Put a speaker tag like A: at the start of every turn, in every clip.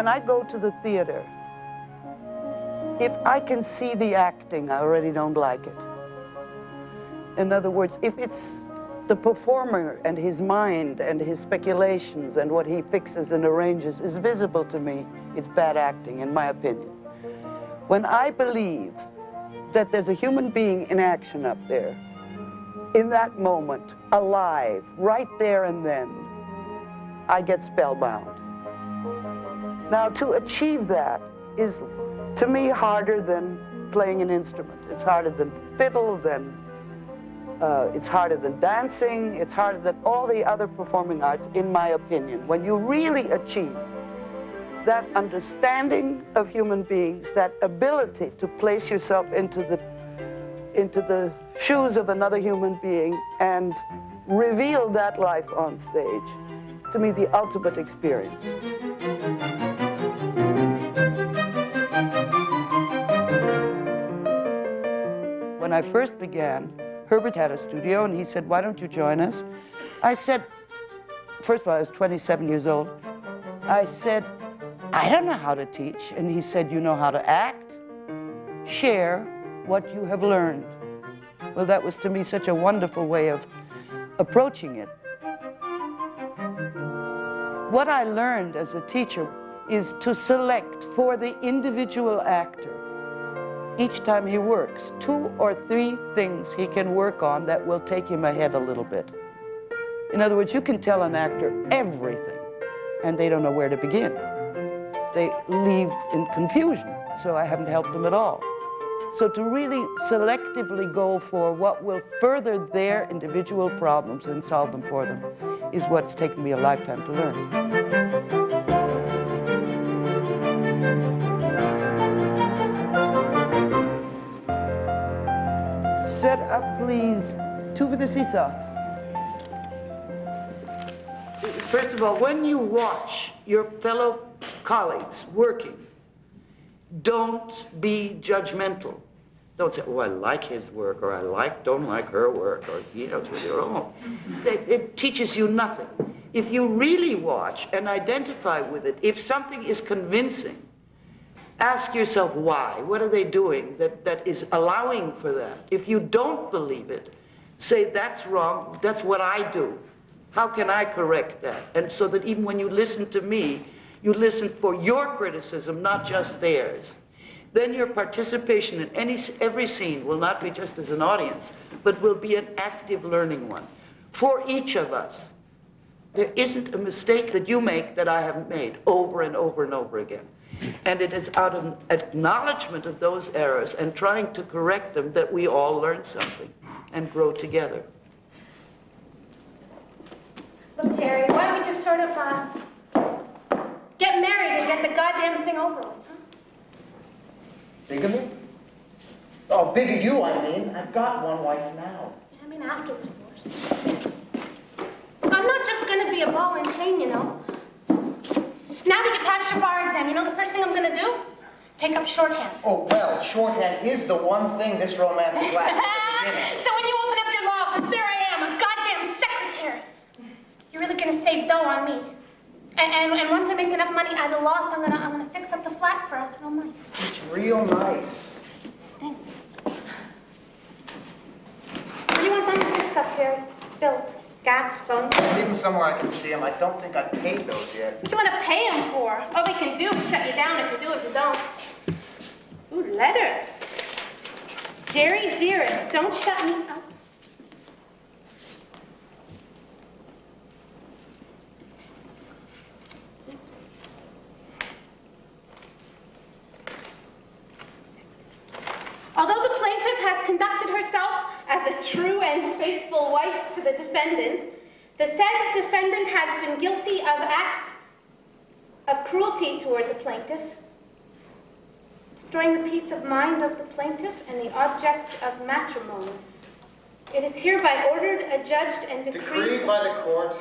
A: when I go to the theater, if I can see the acting, I already don't like it. In other words, if it's the performer and his mind and his speculations and what he fixes and arranges is visible to me, it's bad acting, in my opinion. When I believe that there's a human being in action up there, in that moment, alive, right there and then, I get spellbound. Now, to achieve that is, to me, harder than playing an instrument. It's harder than fiddle, it's harder than dancing, it's harder than all the other performing arts, in my opinion. When you really achieve that understanding of human beings, that ability to place yourself into the shoes of another human being and reveal that life on stage, it's to me the ultimate experience. When I first began, Herbert had a studio and he said, "Why don't you join us?" I said, first of all, I was 27 years old. I said, "I don't know how to teach." And he said, "You know how to act? Share what you have learned." Well, that was to me such a wonderful way of approaching it. What I learned as a teacher is to select for the individual actor, each time he works, 2 or 3 things he can work on that will take him ahead a little bit. In other words, you can tell an actor everything, and they don't know where to begin. They leave in confusion, so I haven't helped them at all. So to really selectively go for what will further their individual problems and solve them for them is what's taken me a lifetime to learn. Set up, please. 2 for the seesaw. First of all, when you watch your fellow colleagues working, don't be judgmental. Don't say, "Oh, I like his work," or don't like her work," or, to your own. It teaches you nothing. If you really watch and identify with it, if something is convincing, ask yourself why. What are they doing that is allowing for that? If you don't believe it, say, "That's wrong, that's what I do. How can I correct that?" And so that even when you listen to me, you listen for your criticism, not just theirs. Then your participation in every scene will not be just as an audience, but will be an active learning one for each of us. There isn't a mistake that you make that I haven't made over and over and over again. And it is out of acknowledgement of those errors and trying to correct them that we all learn something and grow together.
B: Look, Jerry, why don't we just sort of get married and get the goddamn thing over with, huh?
C: Bigamy? Oh, bigger you, I mean. I've got one wife now.
B: Yeah, I mean after the divorce. I'm not just going to be a ball and chain, you know. Now that you passed your bar exam, you know the first thing I'm going to do? Take up shorthand.
C: Oh, well, shorthand is the one thing this romance is lacking at the beginning.
B: So when you open up your law office, there I am, a goddamn secretary. You're really going to save dough on me. And once I make enough money out of the loft, I'm gonna fix up the flat for us real nice.
C: It's real nice.
B: It stinks. What do you want done with this stuff, Jerry? Bills, gas, phone?
C: Leave them somewhere I can see them. I don't think I paid those yet.
B: What do you want to pay them for? All they can do is shut you down if you do, if you don't. Ooh, letters. Jerry, dearest, don't shut me up. Although the plaintiff has conducted herself as a true and faithful wife to the defendant, the said defendant has been guilty of acts of cruelty toward the plaintiff, destroying the peace of mind of the plaintiff and the objects of matrimony. It is hereby ordered, adjudged, and
C: decreed by the court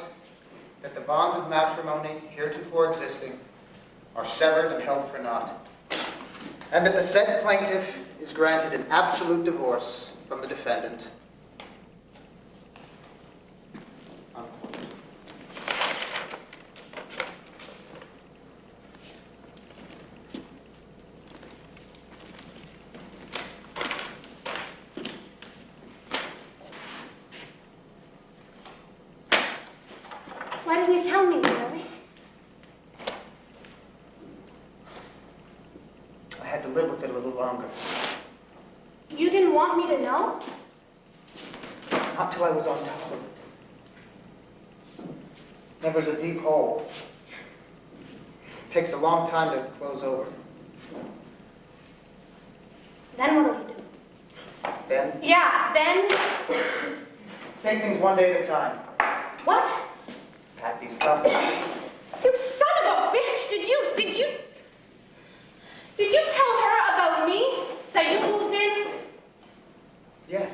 C: that the bonds of matrimony heretofore existing are severed and held for naught, and that the said plaintiff is granted an absolute divorce from the defendant. Unquote.
B: to know?
C: Not till I was on top of it. There was a deep hole. It takes a long time to close over.
B: Then what will you do?
C: Then,
B: Yeah, then...
C: take things one day at a time.
B: What?
C: Pat these cups.
B: You son of a bitch! Did you tell her about me? That you moved in?
C: Yes.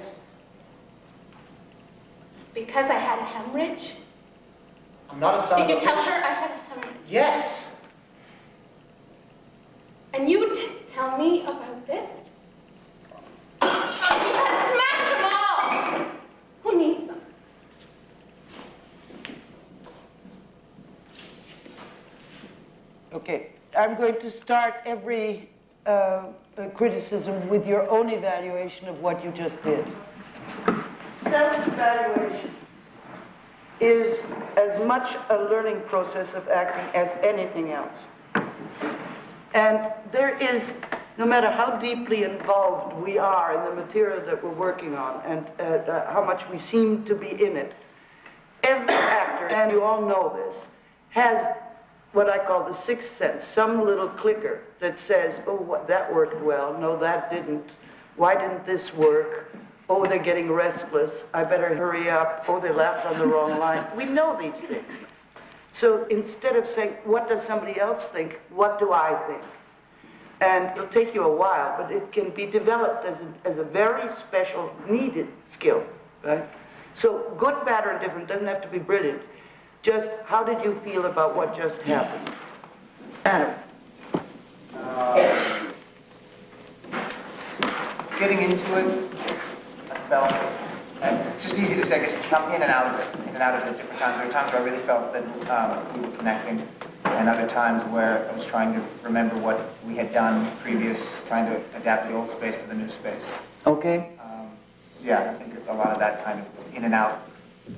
B: Because I had a hemorrhage?
C: I'm not a son
B: Did
C: of
B: you
C: a
B: tell
C: bitch.
B: her I had a hemorrhage?
C: Yes.
B: And you tell me about this? Oh, smash them all! Who needs them?
A: Okay, I'm going to start every criticism with your own evaluation of what you just did. Self-evaluation is as much a learning process of acting as anything else. And there is, no matter how deeply involved we are in the material that we're working on and how much we seem to be in it, every actor, and you all know this, has what I call the sixth sense, some little clicker that says, oh, that worked well, no, that didn't, why didn't this work? Oh, they're getting restless, I better hurry up, oh, they laughed on the wrong line. We know these things. So instead of saying, what does somebody else think, what do I think? And it'll take you a while, but it can be developed as a very special, needed skill, right? So good, bad, or indifferent doesn't have to be brilliant. Just how did you feel about what just happened? Adam.
C: Getting into it, I felt, and it's just easy to say, I guess, come in and out of it at different times. There were times where I really felt that we were connecting, and other times where I was trying to remember what we had done previous, trying to adapt the old space to the new space.
A: Okay.
C: Yeah, I think a lot of that kind of in and out.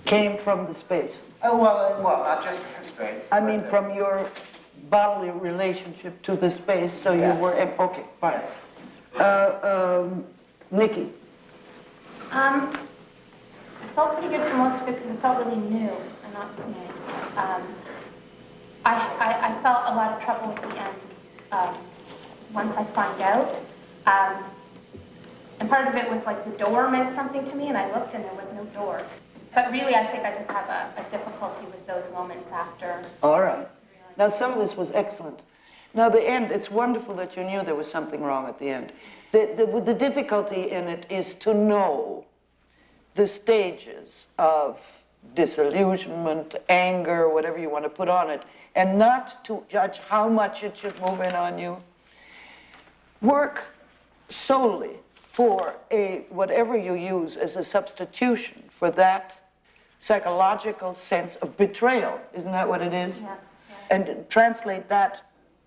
A: Came from the space.
C: Oh, well, not just the space.
A: I mean, from your bodily relationship to the space, so
C: Yeah.
A: you were, okay, fine. Nikki.
B: I felt pretty good for most of it because it felt really new, and that was nice. I felt a lot of trouble at the end once I find out. And part of it was like the door meant something to me, and I looked and there was no door. But really, I think I just have a difficulty with those moments after.
A: All right. Now, some of this was excellent. Now, the end, it's wonderful that you knew there was something wrong at the end. The difficulty in it is to know the stages of disillusionment, anger, whatever you want to put on it, and not to judge how much it should move in on you. Work solely for whatever you use as a substitution for that psychological sense of betrayal. Isn't that what it is?
B: Yeah.
A: And translate that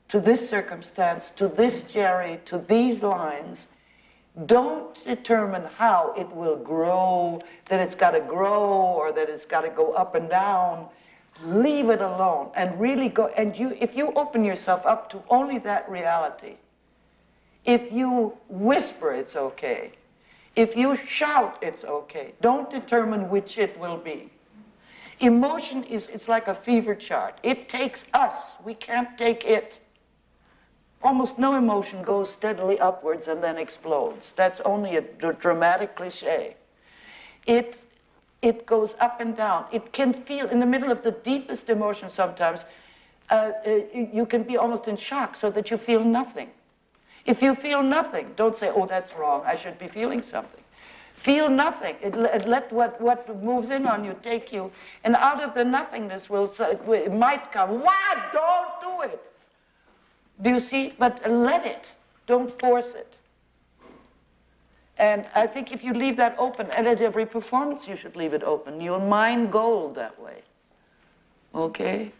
A: to this circumstance, to this Jerry, to these lines. Don't determine how it will grow, that it's got to grow or that it's got to go up and down. Leave it alone and really go. And if you open yourself up to only that reality, if you whisper, it's okay. If you shout, it's okay. Don't determine which it will be. Emotion it's like a fever chart. It takes us. We can't take it. Almost no emotion goes steadily upwards and then explodes. That's only a dramatic cliche. It goes up and down. It can feel, in the middle of the deepest emotion sometimes, you can be almost in shock so that you feel nothing. If you feel nothing, don't say, oh, that's wrong, I should be feeling something. Feel nothing. Let what moves in on you take you, and out of the nothingness it might come, what? Don't do it. Do you see? But let it. Don't force it. And I think if you leave that open, and at every performance you should leave it open, you'll mine gold that way. Okay?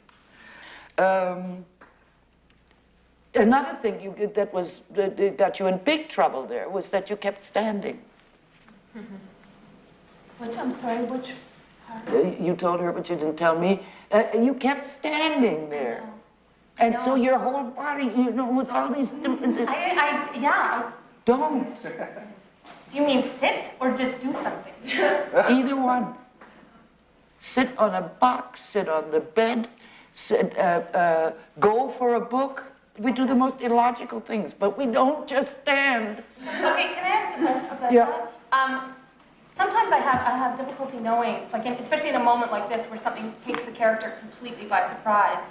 A: Another thing that got you in big trouble there was that you kept standing.
B: Which, I'm sorry, which part?
A: You told her, but you didn't tell me. You kept standing there. And so your whole body, with all these...
B: Yeah.
A: Don't.
B: Do Do you mean sit or just do something?
A: Either one. Sit on a box, sit on the bed, go for a book. We do the most illogical things, but we don't just stand.
B: Okay, can I ask about
A: Yeah.
B: that? Sometimes I have difficulty knowing, like especially in a moment like this where something takes the character completely by surprise.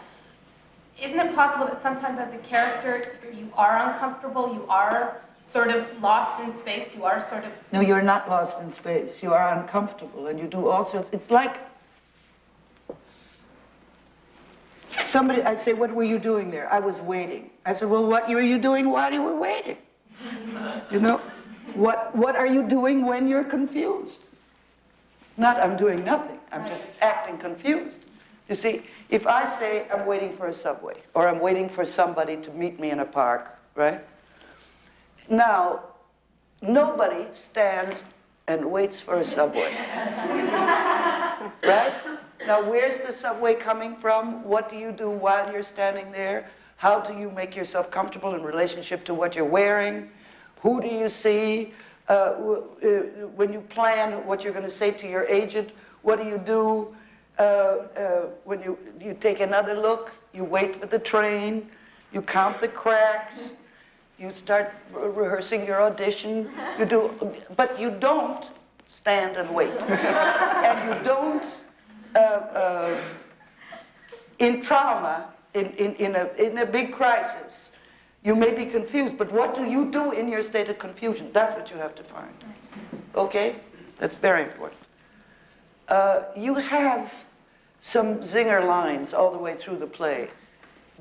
B: Isn't it possible that sometimes as a character you are uncomfortable, you are sort of lost in space, you are sort of...
A: No, you're not lost in space. You are uncomfortable, and you do all sorts. It's like somebody, I say, what were you doing there? I was waiting. I said, well, what were you doing while you were waiting? You know, what are you doing when you're confused? Not, I'm doing nothing. I'm just acting confused. You see, if I say I'm waiting for a subway, or I'm waiting for somebody to meet me in a park, right? Now, nobody stands and waits for a subway. Right? Now, where's the subway coming from? What do you do while you're standing there? How do you make yourself comfortable in relationship to what you're wearing? Who do you see? When you plan what you're going to say to your agent, what do you do? When you take another look, you wait for the train, you count the cracks, you start rehearsing your audition, but you don't stand and wait. And you don't, in trauma, in a big crisis, you may be confused, but what do you do in your state of confusion? That's what you have to find. Okay? That's very important. You have some zinger lines all the way through the play.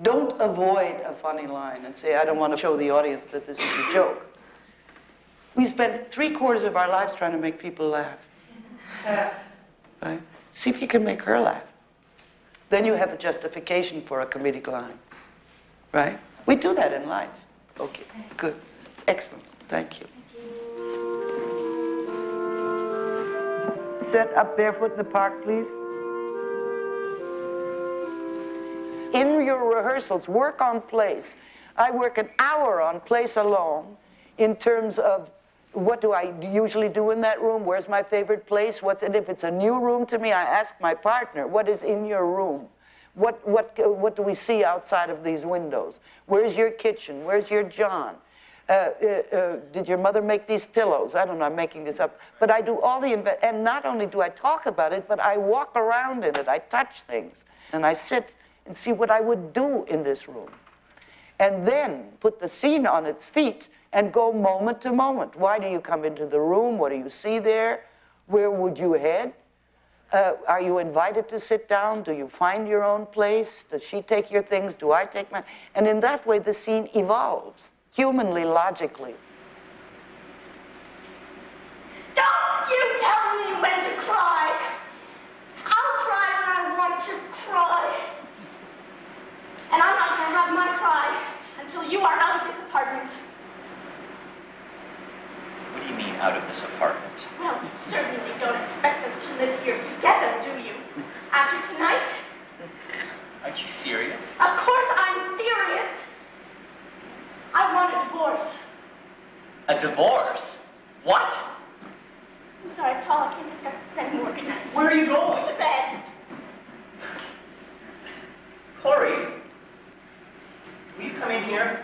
A: Don't avoid a funny line and say, I don't want to show the audience that this is a joke. We spend 3/4 of our lives trying to make people laugh. Right? See if you can make her laugh. Then you have a justification for a comedic line. Right? We do that in life. Okay, good. It's excellent. Thank you. Set up barefoot in the park, please. In your rehearsals, work on place. I work an hour on place alone in terms of what do I usually do in that room? Where's my favorite place? And if it's a new room to me, I ask my partner, what is in your room? What do we see outside of these windows? Where's your kitchen? Where's your John? Did your mother make these pillows? I don't know, I'm making this up. But I do all and not only do I talk about it, but I walk around in it. I touch things. And I sit and see what I would do in this room. And then put the scene on its feet and go moment to moment. Why do you come into the room? What do you see there? Where would you head? Are you invited to sit down? Do you find your own place? Does she take your things? Do I take mine? And in that way, the scene evolves, humanly, logically.
D: Don't you tell me when to cry. I'll cry when I want to cry. And I'm not going to have my cry until you are out of this apartment.
E: What do you mean, out of this apartment?
D: Well, you certainly don't expect us to live here together, do you? After tonight?
E: Are you serious?
D: Of course I'm serious. I want a divorce.
E: A divorce? What?
D: I'm sorry, Paul, I can't discuss this anymore. Good night.
E: Where are you going?
D: To bed.
E: Corey, will you come in here?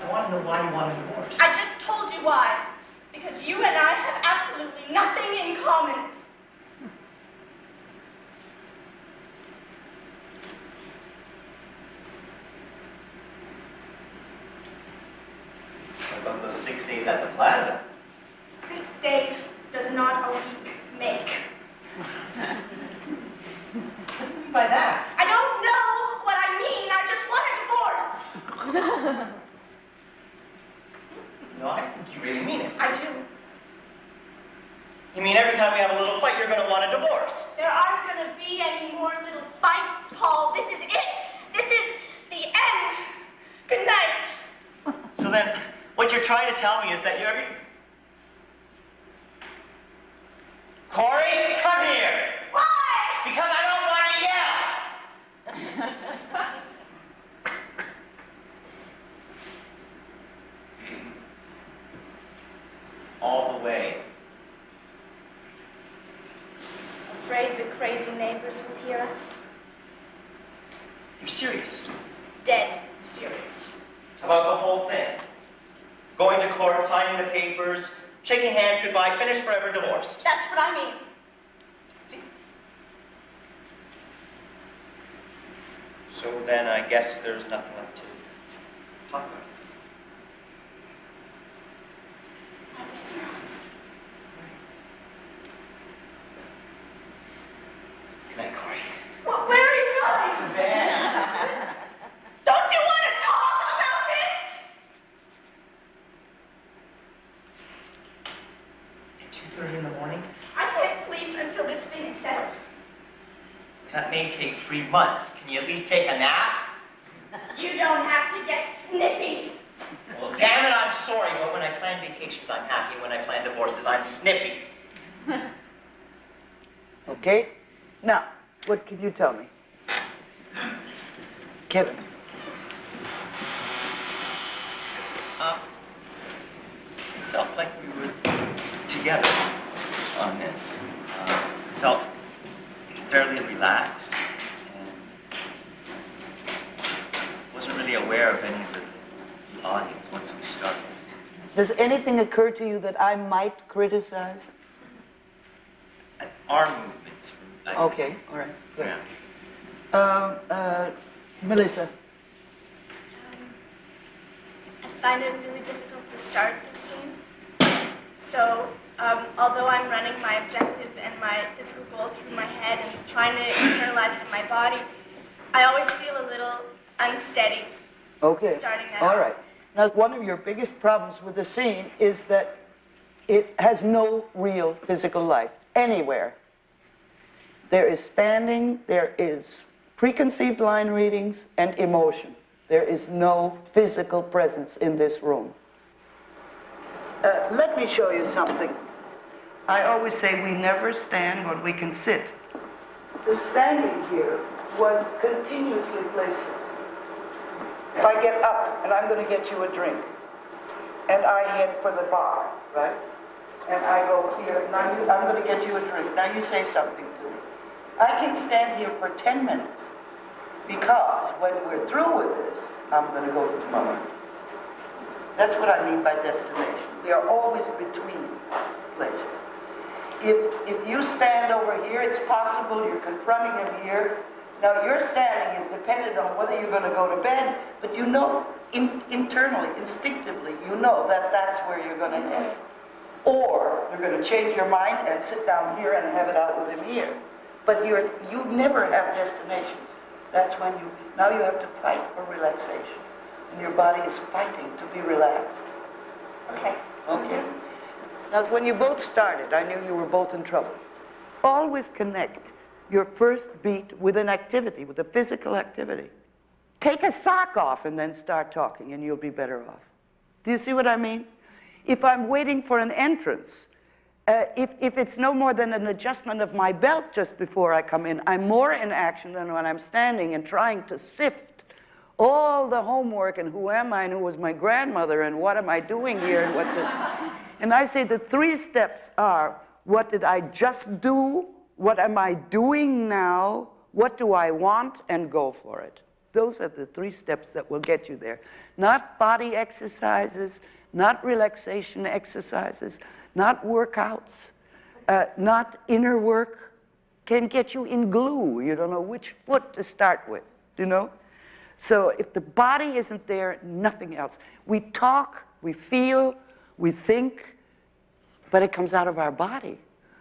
E: I want to know why you want a divorce.
D: I just told you why. Because you and I have absolutely nothing in common.
E: What about those 6 days at the plaza?
D: 6 days does not a week make.
E: What do you mean by that?
D: I don't know what I mean. I just want a divorce.
E: No, I think you really mean it.
D: I do.
E: You mean every time we have a little fight, you're going to want a divorce?
D: There aren't going to be any more little fights, Paul. This is it. This is the end. Good night.
E: So then, what you're trying to tell me is that you're... Corey, come here!
D: Why?
E: Because I don't want to yell! all the way.
D: Afraid the crazy neighbors will hear us?
E: You're serious?
D: Dead serious.
E: About the whole thing? Going to court, signing the papers, shaking hands goodbye, finished forever, divorced.
D: That's what I mean.
E: See? So then I guess there's nothing left to talk about.
D: I guess not.
E: Good night, Corey.
D: Well, where are you going?
E: To bed.
D: Don't you want to talk about this?
E: At 2:30 in the morning?
D: I can't sleep until this thing is settled.
E: That may take 3 months. Can you at least take a nap?
D: You don't have to get snippy.
E: Well, damn it, I'm sorry, but when I plan vacations, I'm happy. When I plan divorces, I'm snippy.
A: Okay? Now, what can you tell me? Kevin.
E: It felt like we were together on this. Felt fairly relaxed and wasn't really aware of any of the audience once we started.
A: Does anything occur to you that I might criticize?
E: Our movements.
A: Okay, all right, good.
E: Yeah.
A: Melissa.
D: I find it really difficult to start this scene. So, although I'm running my objective and my physical goal through my head and trying to internalize it in my body, I always feel a little unsteady.
A: Okay,
D: Starting that
A: all
D: out.
A: right. Now, one of your biggest problems with the scene is that it has no real physical life anywhere. There is standing, there is preconceived line readings, and emotion. There is no physical presence in this room. Let me show you something. I always say we never stand when we can sit. The standing here was continuously placeless. If I get up and I'm going to get you a drink, and I head for the bar, right? And I go here, now I'm going to get you a drink. Now you say something to me. I can stand here for 10 minutes because when we're through with this, I'm going to go to tomorrow. That's what I mean by destination. We are always between places. If you stand over here, it's possible you're confronting him here. Now your standing is dependent on whether you're going to go to bed, but you know internally, instinctively, you know that that's where you're going to head. Or you're going to change your mind and sit down here and have it out with him here. But you never have destinations. That's when now you have to fight for relaxation. And your body is fighting to be relaxed.
D: Okay.
A: Okay? Now, when you both started, I knew you were both in trouble. Always connect your first beat with an activity, with a physical activity. Take a sock off and then start talking, and you'll be better off. Do you see what I mean? If I'm waiting for an entrance, if it's no more than an adjustment of my belt just before I come in, I'm more in action than when I'm standing and trying to sift all the homework and who am I and who was my grandmother and what am I doing here and what's it. And I say the 3 steps are, what did I just do? What am I doing now? What do I want? And go for it. Those are the 3 steps that will get you there. Not body exercises, not relaxation exercises, not workouts, not inner work. Can get you in glue. You don't know which foot to start with, you know? So if the body isn't there, nothing else. We talk, we feel, we think, but it comes out of our body.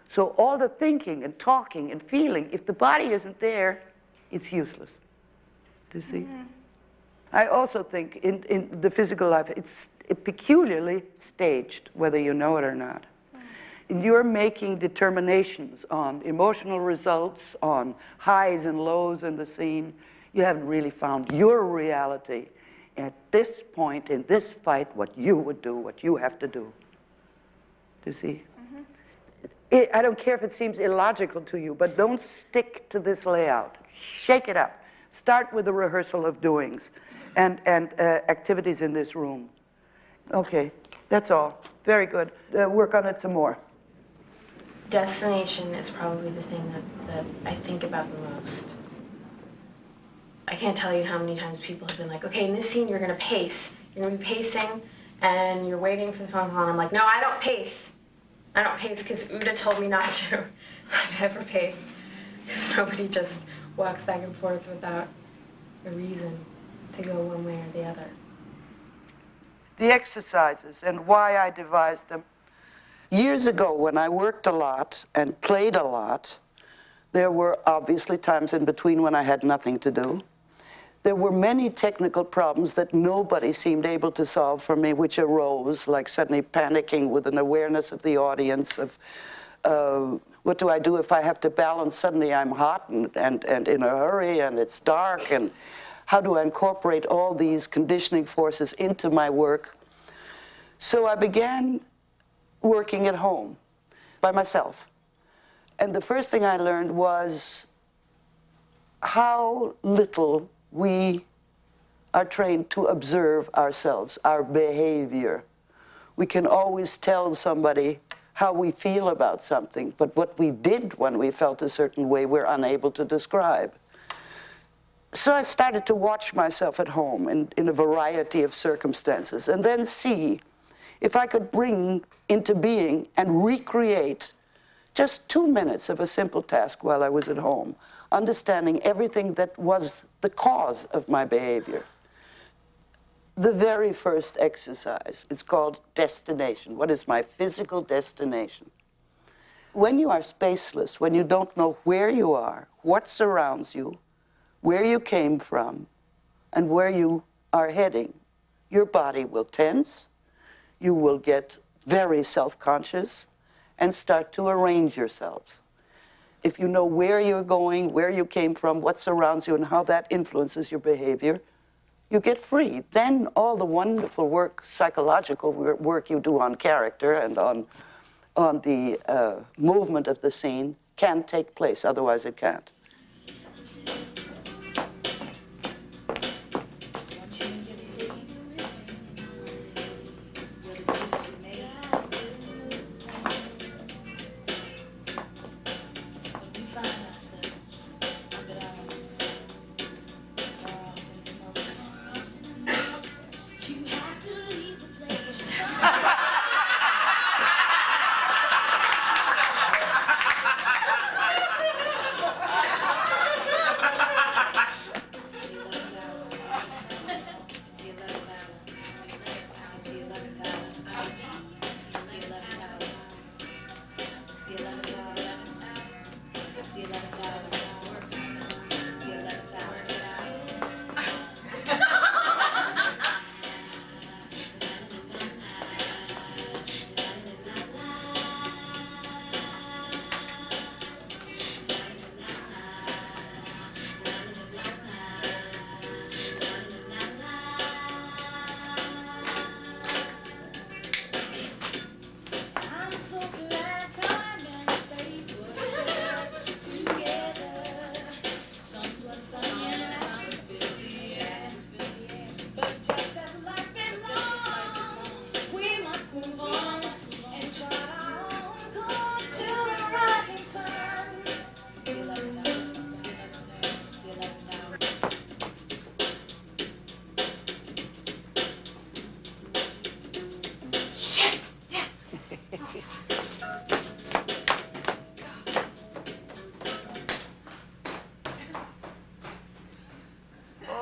A: So all the thinking and talking and feeling, if the body isn't there, it's useless. Do you see? Mm-hmm. I also think in the physical life, it's peculiarly staged, whether you know it or not. And you're making determinations on emotional results, on highs and lows in the scene. You haven't really found your reality at this point in this fight, what you would do, what you have to do. Do you see? Mm-hmm. I don't care if it seems illogical to you, but don't stick to this layout. Shake it up. Start with a rehearsal of doings and activities in this room. Okay, that's all. Very good. Work on it some more.
F: Destination is probably the thing that I think about the most. I can't tell you how many times people have been like, okay, in this scene you're gonna pace. You're gonna be pacing and you're waiting for the phone call and I'm like, no, I don't pace. I don't pace because Uda told me not to ever pace. Because nobody just walks back and forth without a reason to go one way or the other.
A: The exercises and why I devised them. Years ago, when I worked a lot and played a lot, there were obviously times in between when I had nothing to do. There were many technical problems that nobody seemed able to solve for me, which arose, like suddenly panicking with an awareness of the audience, of what do I do if I have to balance? Suddenly I'm hot and in a hurry and it's dark, and how do I incorporate all these conditioning forces into my work? So I began working at home by myself. And the first thing I learned was how little we are trained to observe ourselves, our behavior. We can always tell somebody how we feel about something, but what we did when we felt a certain way, we're unable to describe. So I started to watch myself at home in a variety of circumstances, and then see if I could bring into being and recreate just 2 minutes of a simple task while I was at home, understanding everything that was the cause of my behavior. The very first exercise, it's called destination. What is my physical destination? When you are spaceless, when you don't know where you are, what surrounds you, where you came from, and where you are heading, your body will tense, you will get very self-conscious, and start to arrange yourselves. If you know where you're going, where you came from, what surrounds you, and how that influences your behavior, you get free. Then all the wonderful work, psychological work you do on character and on the movement of the scene can take place, otherwise it can't.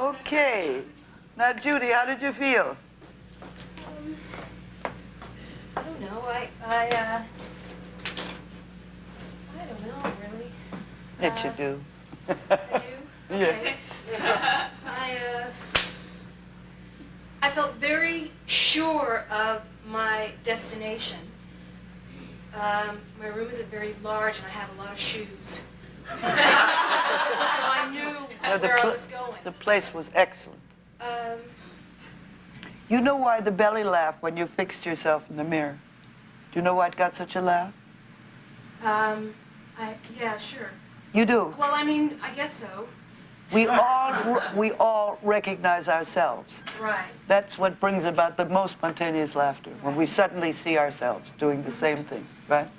A: Okay. Now, Judy, how did you feel?
F: I don't know. I don't know, really.
A: That you do.
F: I do? Okay. I felt very sure of my destination. My room isn't very large and I have a lot of shoes. So I knew where I was going.
A: The place was excellent. You know why the belly laugh when you fixed yourself in the mirror? Do you know why it got such a laugh?
F: Yeah, sure.
A: You do?
F: Well, I mean, I guess so.
A: we all recognize ourselves.
D: Right.
A: That's what brings about the most spontaneous laughter, when we suddenly see ourselves doing the same thing, right?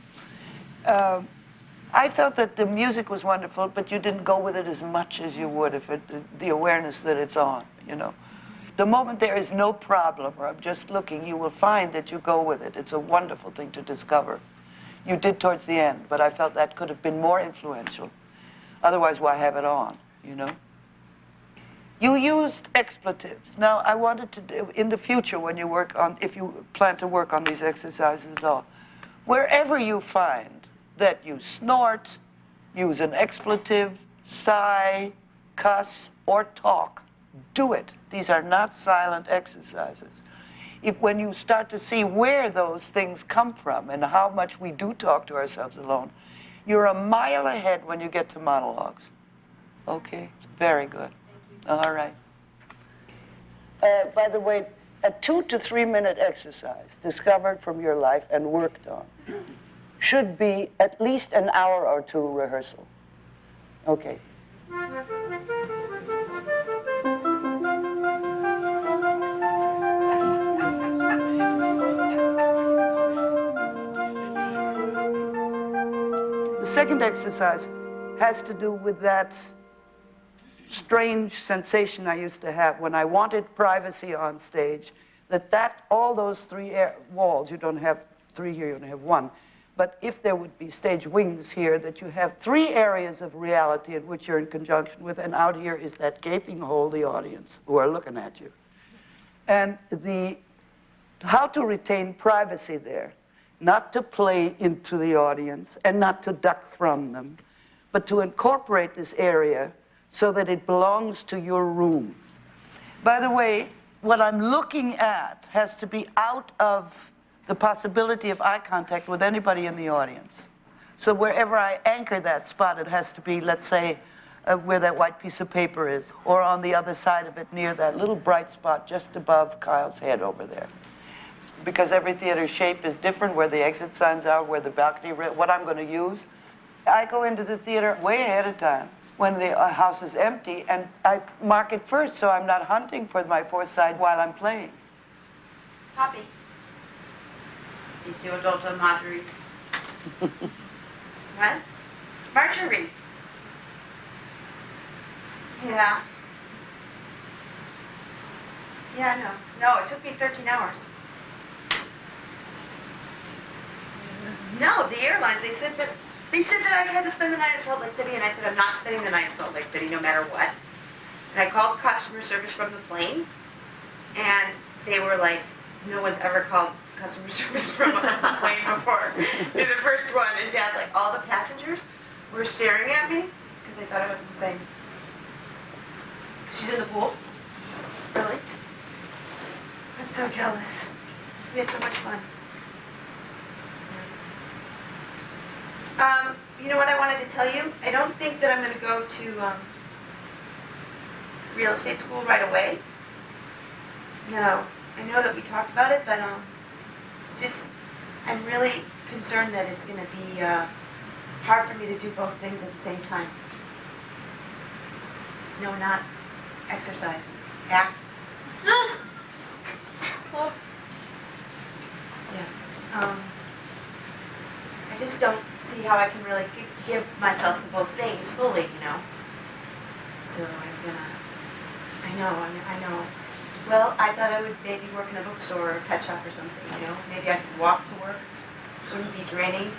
A: I felt that the music was wonderful, but you didn't go with it as much as you would if the awareness that it's on, you know. The moment there is no problem, or I'm just looking, you will find that you go with it. It's a wonderful thing to discover. You did towards the end, but I felt that could have been more influential. Otherwise, why have it on, you know? You used expletives. Now, I wanted to do, in the future when you work on, if you plan to work on these exercises at all, wherever you find that you snort, use an expletive, sigh, cuss, or talk, do it. These are not silent exercises. When you start to see where those things come from and how much we do talk to ourselves alone, you're a mile ahead when you get to monologues. Okay? Very good. All right. By the way, a 2 to 3 minute exercise discovered from your life and worked on should be at least an hour or two rehearsal. Okay. The second exercise has to do with that strange sensation I used to have when I wanted privacy on stage, all those three walls, you don't have three here, you only have one, but if there would be stage wings here, that you have 3 areas of reality in which you're in conjunction with, and out here is that gaping hole, the audience, who are looking at you. And how to retain privacy there, not to play into the audience and not to duck from them, but to incorporate this area so that it belongs to your room. By the way, what I'm looking at has to be out of the possibility of eye contact with anybody in the audience. So wherever I anchor that spot, it has to be, let's say, where that white piece of paper is, or on the other side of it near that little bright spot just above Kyle's head over there. Because every theater shape is different, where the exit signs are, where the balcony, what I'm going to use. I go into the theater way ahead of time when the house is empty, and I mark it first so I'm not hunting for my fourth side while I'm playing.
G: Poppy. These 2 adults on Marjorie. What? Marjorie. Yeah. Yeah, I know. No, it took me 13 hours. No, the airlines, they said that I had to spend the night in Salt Lake City, and I said I'm not spending the night in Salt Lake City no matter what. And I called customer service from the plane, and they were like, no one's ever called customer service from a plane before. You're the first one. And Dad, like, all the passengers were staring at me because they thought I was insane. She's in the pool? Really? I'm so jealous. We had so much fun. You know what I wanted to tell you? I don't think that I'm going to go to real estate school right away. No. I know that we talked about it, but it's just, I'm really concerned that it's going to be hard for me to do both things at the same time. No, not exercise. Act. Yeah. I just don't see how I can really give myself to both things fully, you know. So I'm gonna, I know. Well, I thought I would maybe work in a bookstore or a pet shop or something, you know. Maybe I could walk to work. Wouldn't be draining.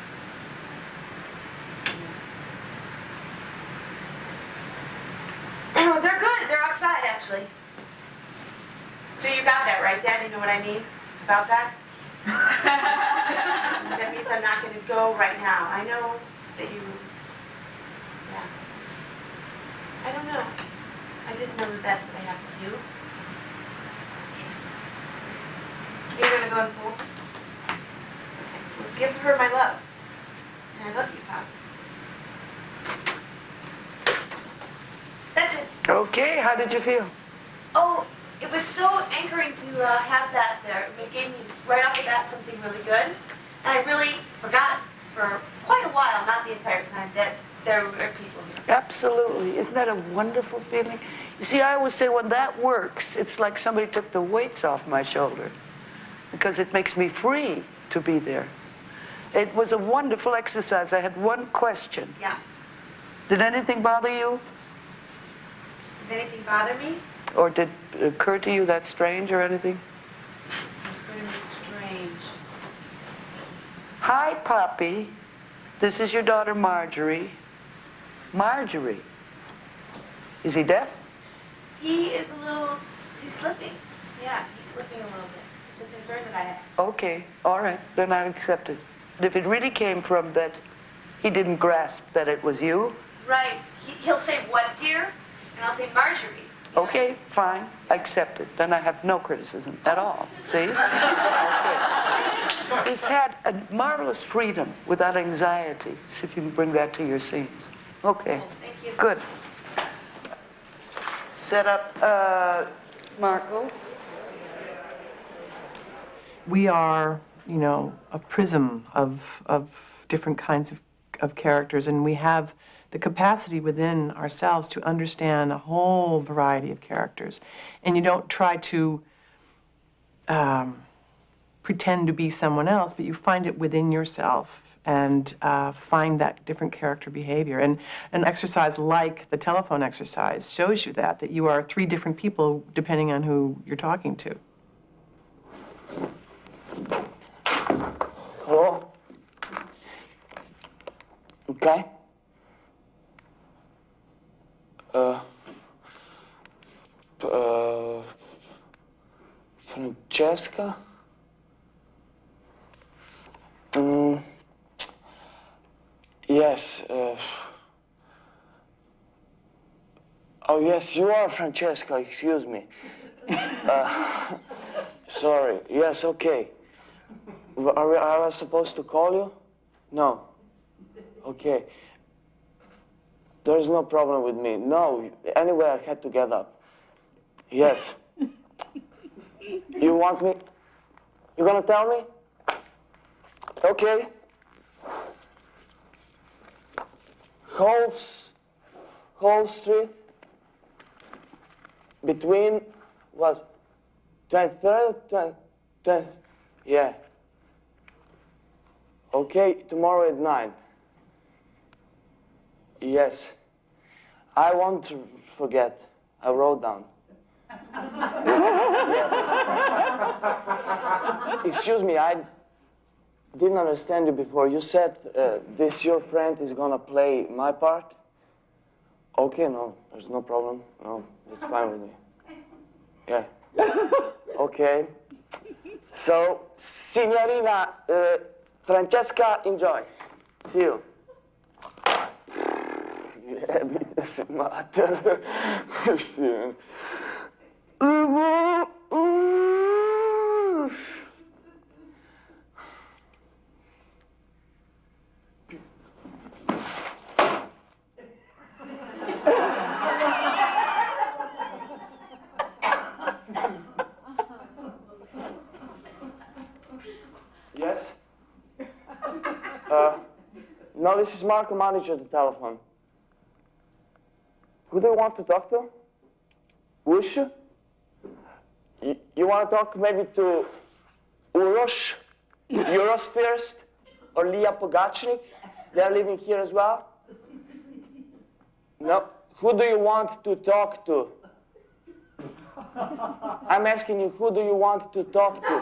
G: They're good. They're outside, actually. So you got that, right, Dad? You know what I mean about that? That means I'm not going to go right now. I know that you... Yeah. I don't know. I just know that that's what I have to do. You're going to go in the pool? Okay. Well, give her my love. And I love you, Pop. That's it.
A: Okay, how did you feel?
G: Oh, it was so anchoring to have that there. It gave me, right off the bat, something really good. And I really forgot for quite a while, not the entire time, that there are people here.
A: Absolutely. Isn't that a wonderful feeling? You see, I always say when that works, it's like somebody took the weights off my shoulder because it makes me free to be there. It was a wonderful exercise. I had one question.
G: Yeah.
A: Did anything bother you?
G: Did anything bother me?
A: Or did it occur to you that's strange or anything?
G: Pretty strange.
A: Hi, Poppy. This is your daughter, Marjorie. Marjorie. Is he deaf?
G: He is he's slipping. Yeah, he's slipping a little bit. It's a concern that I have.
A: Okay, all right, then I accept it. If it really came from that he didn't grasp that it was you,
G: Right. He'll say, what, dear? And I'll say, Marjorie.
A: okay, fine, I accept it. Then I have no criticism at all, see? Okay. He's had a marvelous freedom without anxiety. See if you can bring that to your scenes. Okay,
G: Thank you.
A: good. Set up, Marco.
H: We are, you know, a prism of different kinds of characters, and we have the capacity within ourselves to understand a whole variety of characters. And you don't try to pretend to be someone else, but you find it within yourself and find that different character behavior. And an exercise like the telephone exercise shows you that you are three different people depending on who you're talking to.
I: Hello? Okay. Francesca? Yes. Oh, yes, you are Francesca, excuse me. Sorry. Yes, okay. Are I supposed to call you? No. Okay. There's no problem with me. No, anyway, I had to get up. Yes. You want me? You gonna tell me? Okay. Whole street between what? 23rd, 20th? Yeah. Okay, tomorrow at 9. Yes. I won't forget. I wrote down. Yes. Excuse me, I didn't understand you before. You said this your friend is gonna play my part? Okay, no, there's no problem. No, it's fine with me. Yeah. Okay. So, Signorina Francesca, enjoy. See you. Yeah, vite se mater. Steven. Yes? No, this is Marco, manager at the telephone. Who do you want to talk to? Ush? You want to talk maybe to Urosh, Eurospheres, or Leah Pogachnik? They're living here as well? No. Who do you want to talk to? I'm asking you, who do you want to talk to?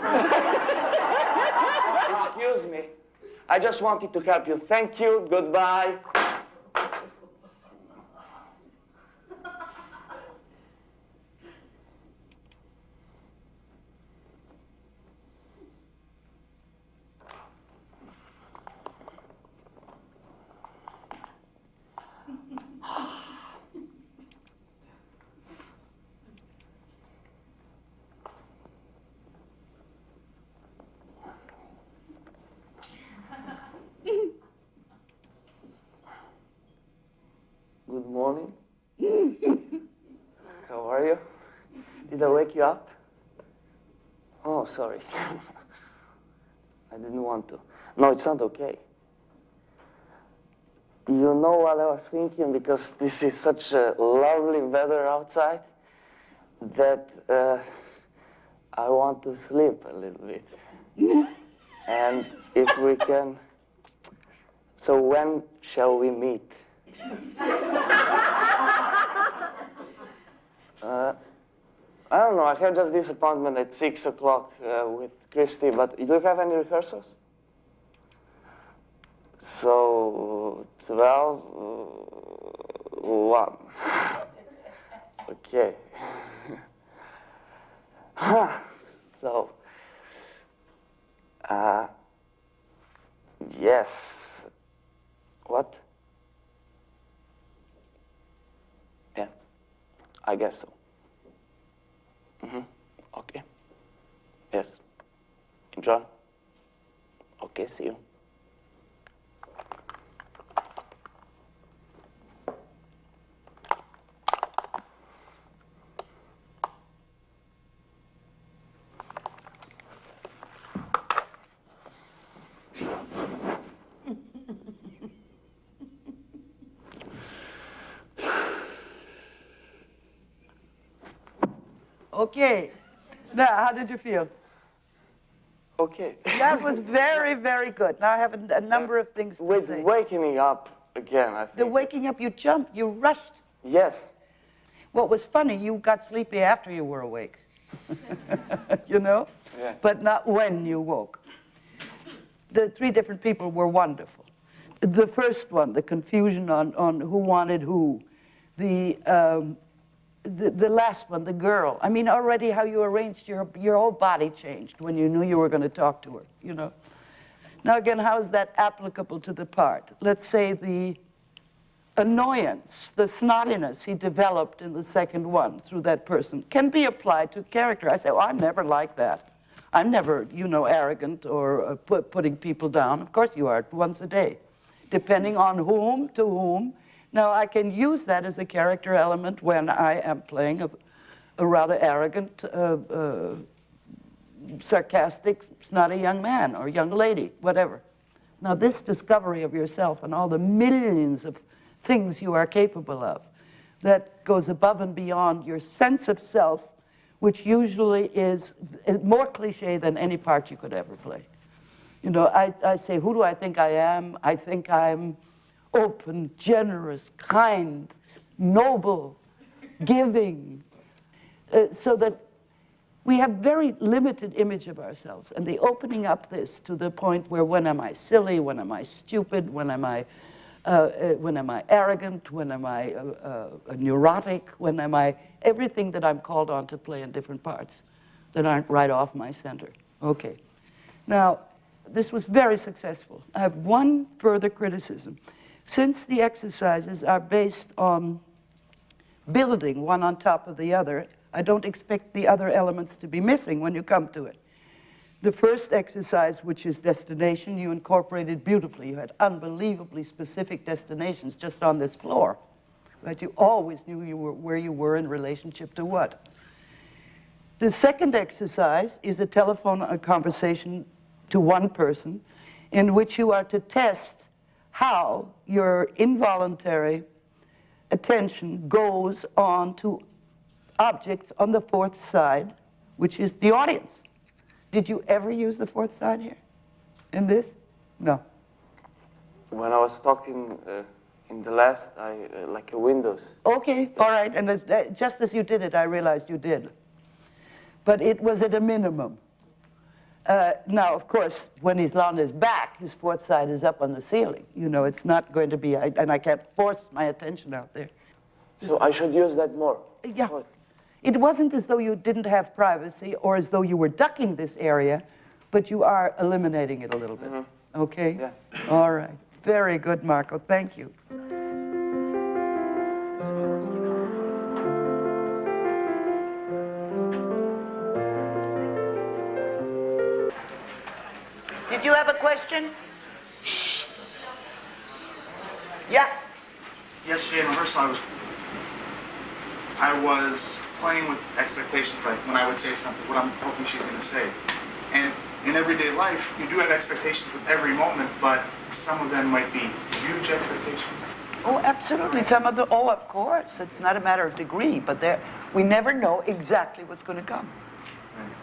I: Excuse me. I just wanted to help you. Thank you. Goodbye. Good morning. How are you? Did I wake you up? Oh, sorry. I didn't want to. No, it's not okay. You know what I was thinking? Because this is such a lovely weather outside that I want to sleep a little bit. And if we can, so when shall we meet? I don't know, I have just this appointment at 6 o'clock with Christy, but do you have any rehearsals? So, 12, 1. Okay. So, yes. What? Yeah, I guess so. Okay. Yes. Enjoy. Okay, see you.
A: Okay. Now, how did you feel?
I: Okay.
A: That was very, very good. Now I have a number of things to
I: With
A: say.
I: waking up again, I think.
A: The waking up, you jumped, you rushed.
I: Yes.
A: What was funny, you got sleepy after you were awake. You know?
I: Yeah.
A: But not when you woke. The three different people were wonderful. The first one, the confusion on who wanted who. The last one, the girl. I mean, already how you arranged your whole body changed when you knew you were going to talk to her, you know. Now again, how is that applicable to the part? Let's say the annoyance, the snottiness he developed in the second one through that person can be applied to character. I say, oh, I'm never like that. I'm never, you know, arrogant or putting people down. Of course you are, once a day, depending on whom to whom. Now, I can use that as a character element when I am playing a rather arrogant, sarcastic, snotty young man or young lady, whatever. Now, this discovery of yourself and all the millions of things you are capable of, that goes above and beyond your sense of self, which usually is more cliche than any part you could ever play. You know, I say, who do I think I am? I think I'm open, generous, kind, noble, giving, so that we have very limited image of ourselves. And the opening up this to the point where when am I silly, when am I stupid, when am I arrogant, when am I neurotic, when am I everything that I'm called on to play in different parts that aren't right off my center. Okay. Now, this was very successful. I have one further criticism. Since the exercises are based on building one on top of the other, I don't expect the other elements to be missing when you come to it. The first exercise, which is destination, you incorporated beautifully. You had unbelievably specific destinations just on this floor, but you always knew where you were in relationship to what. The second exercise is a conversation to one person in which you are to test how your involuntary attention goes on to objects on the fourth side, which is the audience. Did you ever use the fourth side here? In this? No.
I: When I was talking in the last, like a Windows.
A: Okay, all right, and just as you did it, I realized you did. But it was at a minimum. Now, of course, when he's on his back, his fourth side is up on the ceiling. You know, it's not going to be, and I can't force my attention out there.
I: So I should use that more?
A: Yeah. It wasn't as though you didn't have privacy or as though you were ducking this area, but you are eliminating it a little bit. Mm-hmm. Okay?
I: Yeah.
A: All right. Very good, Marco. Thank you. Did you have a question? Yeah.
J: Yesterday in rehearsal, I was playing with expectations, like when I would say something, what I'm hoping she's going to say. And in everyday life, you do have expectations with every moment, but some of them might be huge expectations.
A: Oh, absolutely. Some of the, oh, of course. It's not a matter of degree, but we never know exactly what's going to come.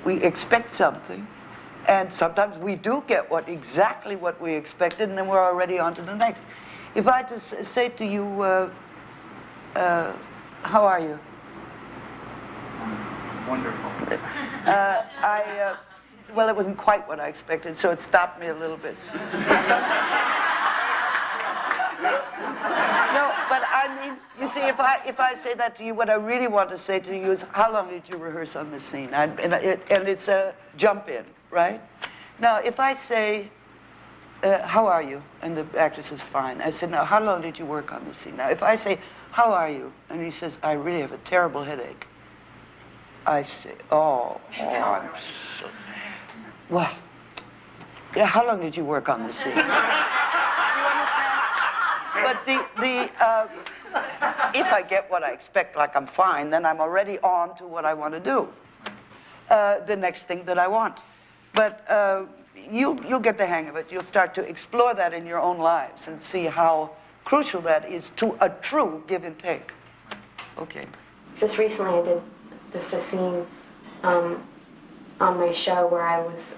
A: We expect something, and sometimes we do get exactly what we expected, and then we're already on to the next. If I just say to you, how are you?
J: Wonderful.
A: Well, it wasn't quite what I expected, so it stopped me a little bit. No, but I mean, you see, if I say that to you, what I really want to say to you is, how long did you rehearse on this scene? And it's a jump in, right? Now, if I say, how are you? And the actress says, fine. I said, now, how long did you work on this scene? Now, if I say, how are you? And he says, I really have a terrible headache. I say, I'm so... Well, yeah, how long did you work on this scene? You understand? But if I get what I expect, like I'm fine, then I'm already on to what I want to do. The next thing that I want. But you'll get the hang of it. You'll start to explore that in your own lives and see how crucial that is to a true give and take. Okay.
F: Just recently I did just a scene on my show where I was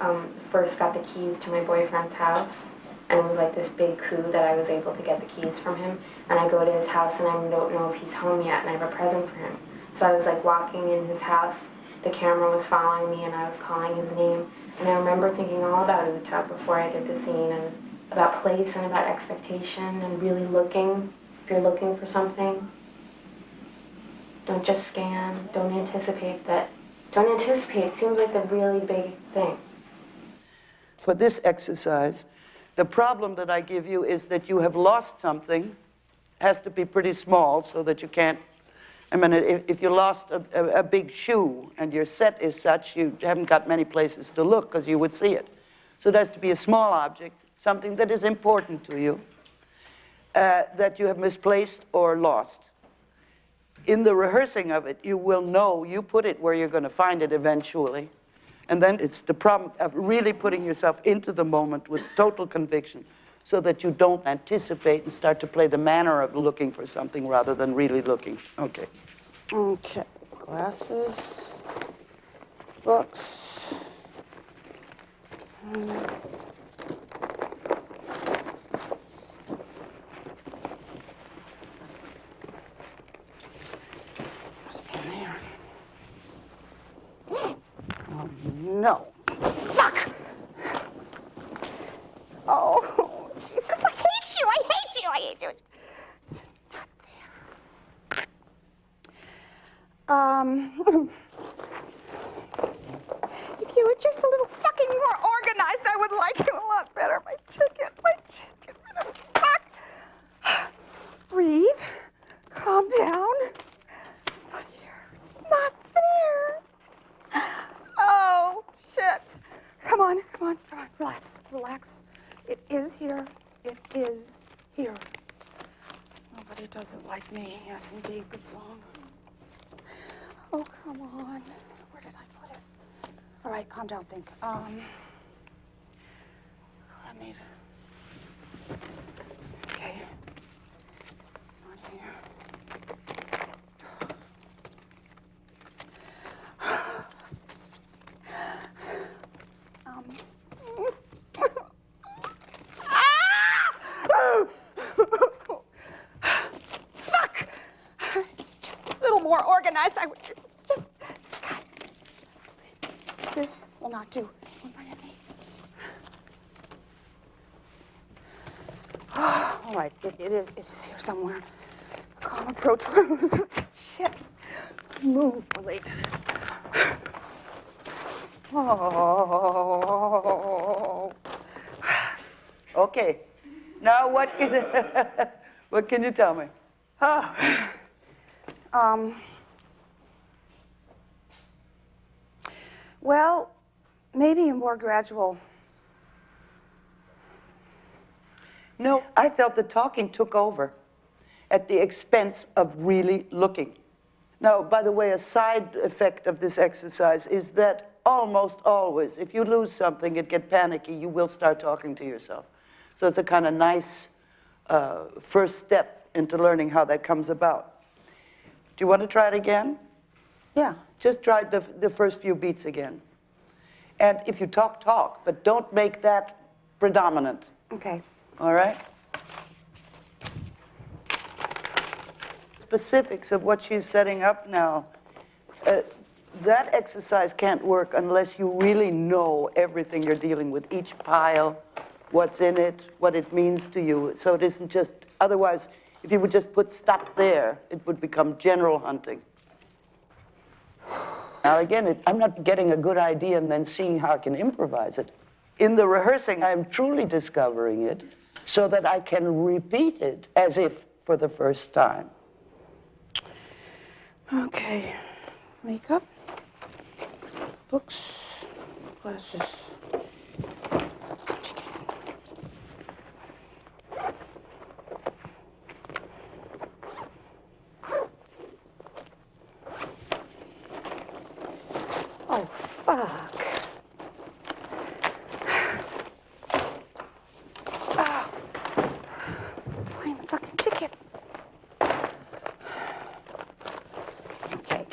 F: first got the keys to my boyfriend's house, and it was like this big coup that I was able to get the keys from him. And I go to his house and I don't know if he's home yet, and I have a present for him. So I was like walking in his house, the camera was following me, and I was calling his name. And I remember thinking all about Uta before I did the scene, and about place and about expectation, and really looking. If you're looking for something, don't just scan, don't anticipate that. Don't anticipate, it seems like the really big thing.
A: For this exercise, the problem that I give you is that you have lost something, has to be pretty small so that you can't, I mean, if you lost a big shoe and your set is such, you haven't got many places to look because you would see it. So it has to be a small object, something that is important to you, that you have misplaced or lost. In the rehearsing of it, you will know, you put it where you're going to find it eventually. And then it's the problem of really putting yourself into the moment with total conviction so that you don't anticipate and start to play the manner of looking for something rather than really looking. Okay. Okay. Glasses, books. No. Fuck! Oh, Jesus, I hate you! I hate you! I hate you! It's not there. If you were just a little fucking more organized, I would like it a lot better. My ticket, for the fuck! Breathe. Calm down. It's not here. It's not there. Oh, shit. Come on, relax. It is here. It is here. Nobody does it like me. Yes, indeed. Good song. Oh, come on. Where did I put it? All right, calm down, think. I need it. Okay. Not here. Fuck! Just a little more organized. I would just. God. This will not do in front of me. All right, it is here somewhere. Calm approach. Shit. Move, Willie. Oh. Okay. Now what can you tell me? Well, maybe a more gradual. No, I felt the talking took over at the expense of really looking. Now, by the way, a side effect of this exercise is that almost always, if you lose something, it get panicky, you will start talking to yourself. So it's a kind of nice first step into learning how that comes about. Do you want to try it again? Yeah, just try the first few beats again. And if you talk, talk, but don't make that predominant.
D: Okay.
A: All right? Specifics of what she's setting up now. That exercise can't work unless you really know everything you're dealing with, each pile, what's in it, what it means to you. So it isn't just, otherwise, if you would just put stuff there, it would become general hunting. Now again, I'm not getting a good idea and then seeing how I can improvise it. In the rehearsing, I'm truly discovering it so that I can repeat it as if for the first time.
D: Okay. Makeup. Books. Glasses. Oh, fuck. Oh. Find the fucking ticket. Okay.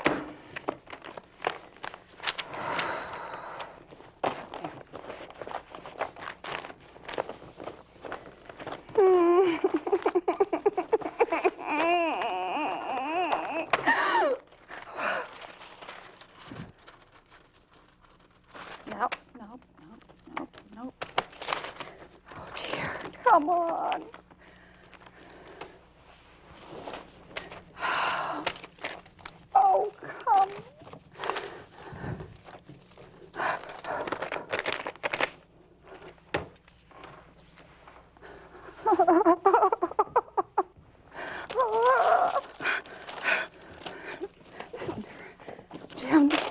D: Nope, nope, nope, nope, nope. Oh dear, come on. Oh, come. Damn it.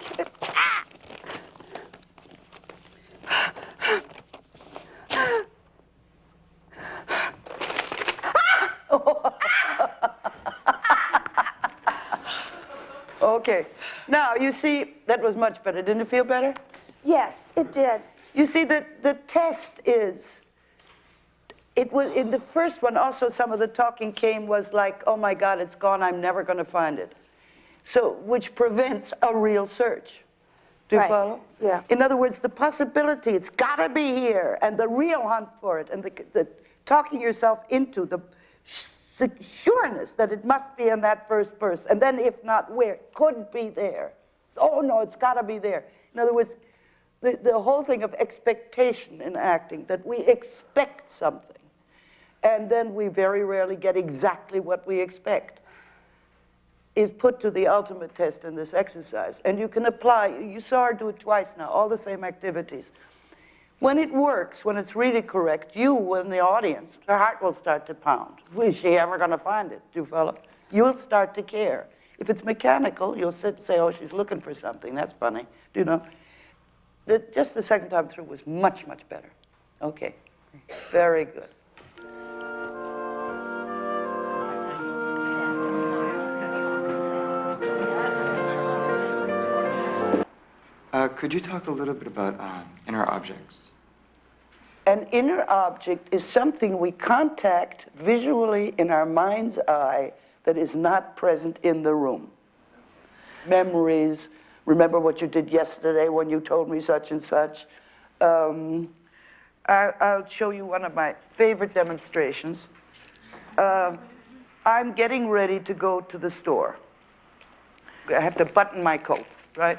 A: Okay, now you see, that was much better. Didn't it feel better?
D: Yes, it did.
A: You see, the test is, it was, in the first one also some of the talking came was like, oh my God, it's gone, I'm never going to find it. So, which prevents a real search. Do you
D: Right.
A: follow?
D: Yeah.
A: In other words, the possibility, it's got to be here, and the real hunt for it, and the talking yourself into the sureness that it must be in that first verse, and then if not where, could be there. Oh no, it's got to be there. In other words, the whole thing of expectation in acting, that we expect something, and then we very rarely get exactly what we expect, is put to the ultimate test in this exercise. And you can apply, you saw her do it twice now, all the same activities. When it works, when it's really correct, you in the audience, your heart will start to pound. Is she ever going to find it, do you follow? You'll start to care. If it's mechanical, you'll sit and say, oh, she's looking for something, that's funny, do you know? Just the second time through was much, much better. Okay, very good.
K: Could you talk a little bit about inner objects?
A: An inner object is something we contact visually in our mind's eye that is not present in the room. Memories, remember what you did yesterday when you told me such and such. I'll show you one of my favorite demonstrations. I'm getting ready to go to the store. I have to button my coat, right?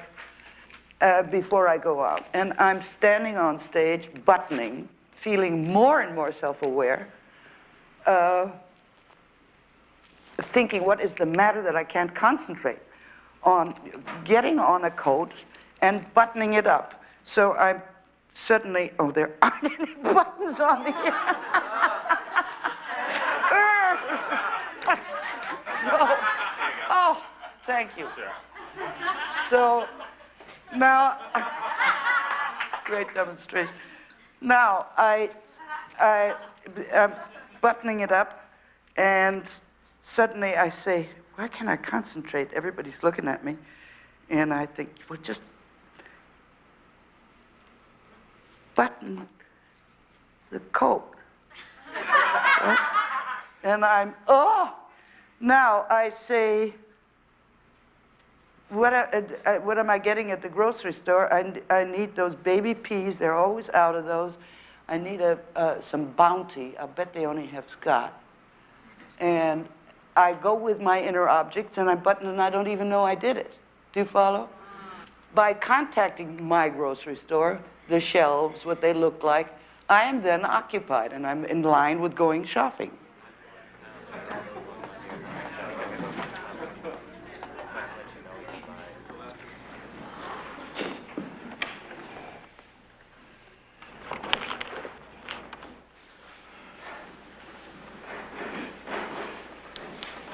A: Before I go out. And I'm standing on stage, buttoning, feeling more and more self-aware, thinking, what is the matter that I can't concentrate on getting on a coat and buttoning it up. So I'm suddenly, oh, there aren't any buttons on the so, oh, thank you. So, now, great demonstration. Now, I'm buttoning it up, and suddenly I say, why can't I concentrate? Everybody's looking at me. And I think, well, just button the coat. Right? And now I say, what am I getting at the grocery store? I need those baby peas. They're always out of those. I need some Bounty. I bet they only have Scott. And I go with my inner objects and I button and I don't even know I did it. Do you follow? By contacting my grocery store, the shelves, what they look like, I am then occupied and I'm in line with going shopping.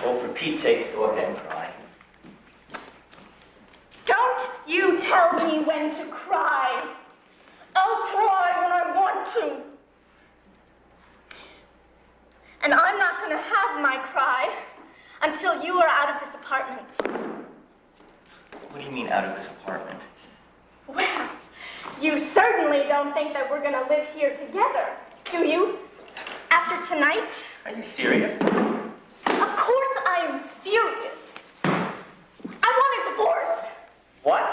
E: Oh, for Pete's sakes, go ahead and cry.
D: Don't you tell me when to cry. I'll cry when I want to. And I'm not going to have my cry until you are out of this apartment.
E: What do you mean, out of this apartment?
D: Well, you certainly don't think that we're going to live here together, do you? After tonight?
E: Are you serious?
D: Of course I am serious. I want a divorce.
E: What?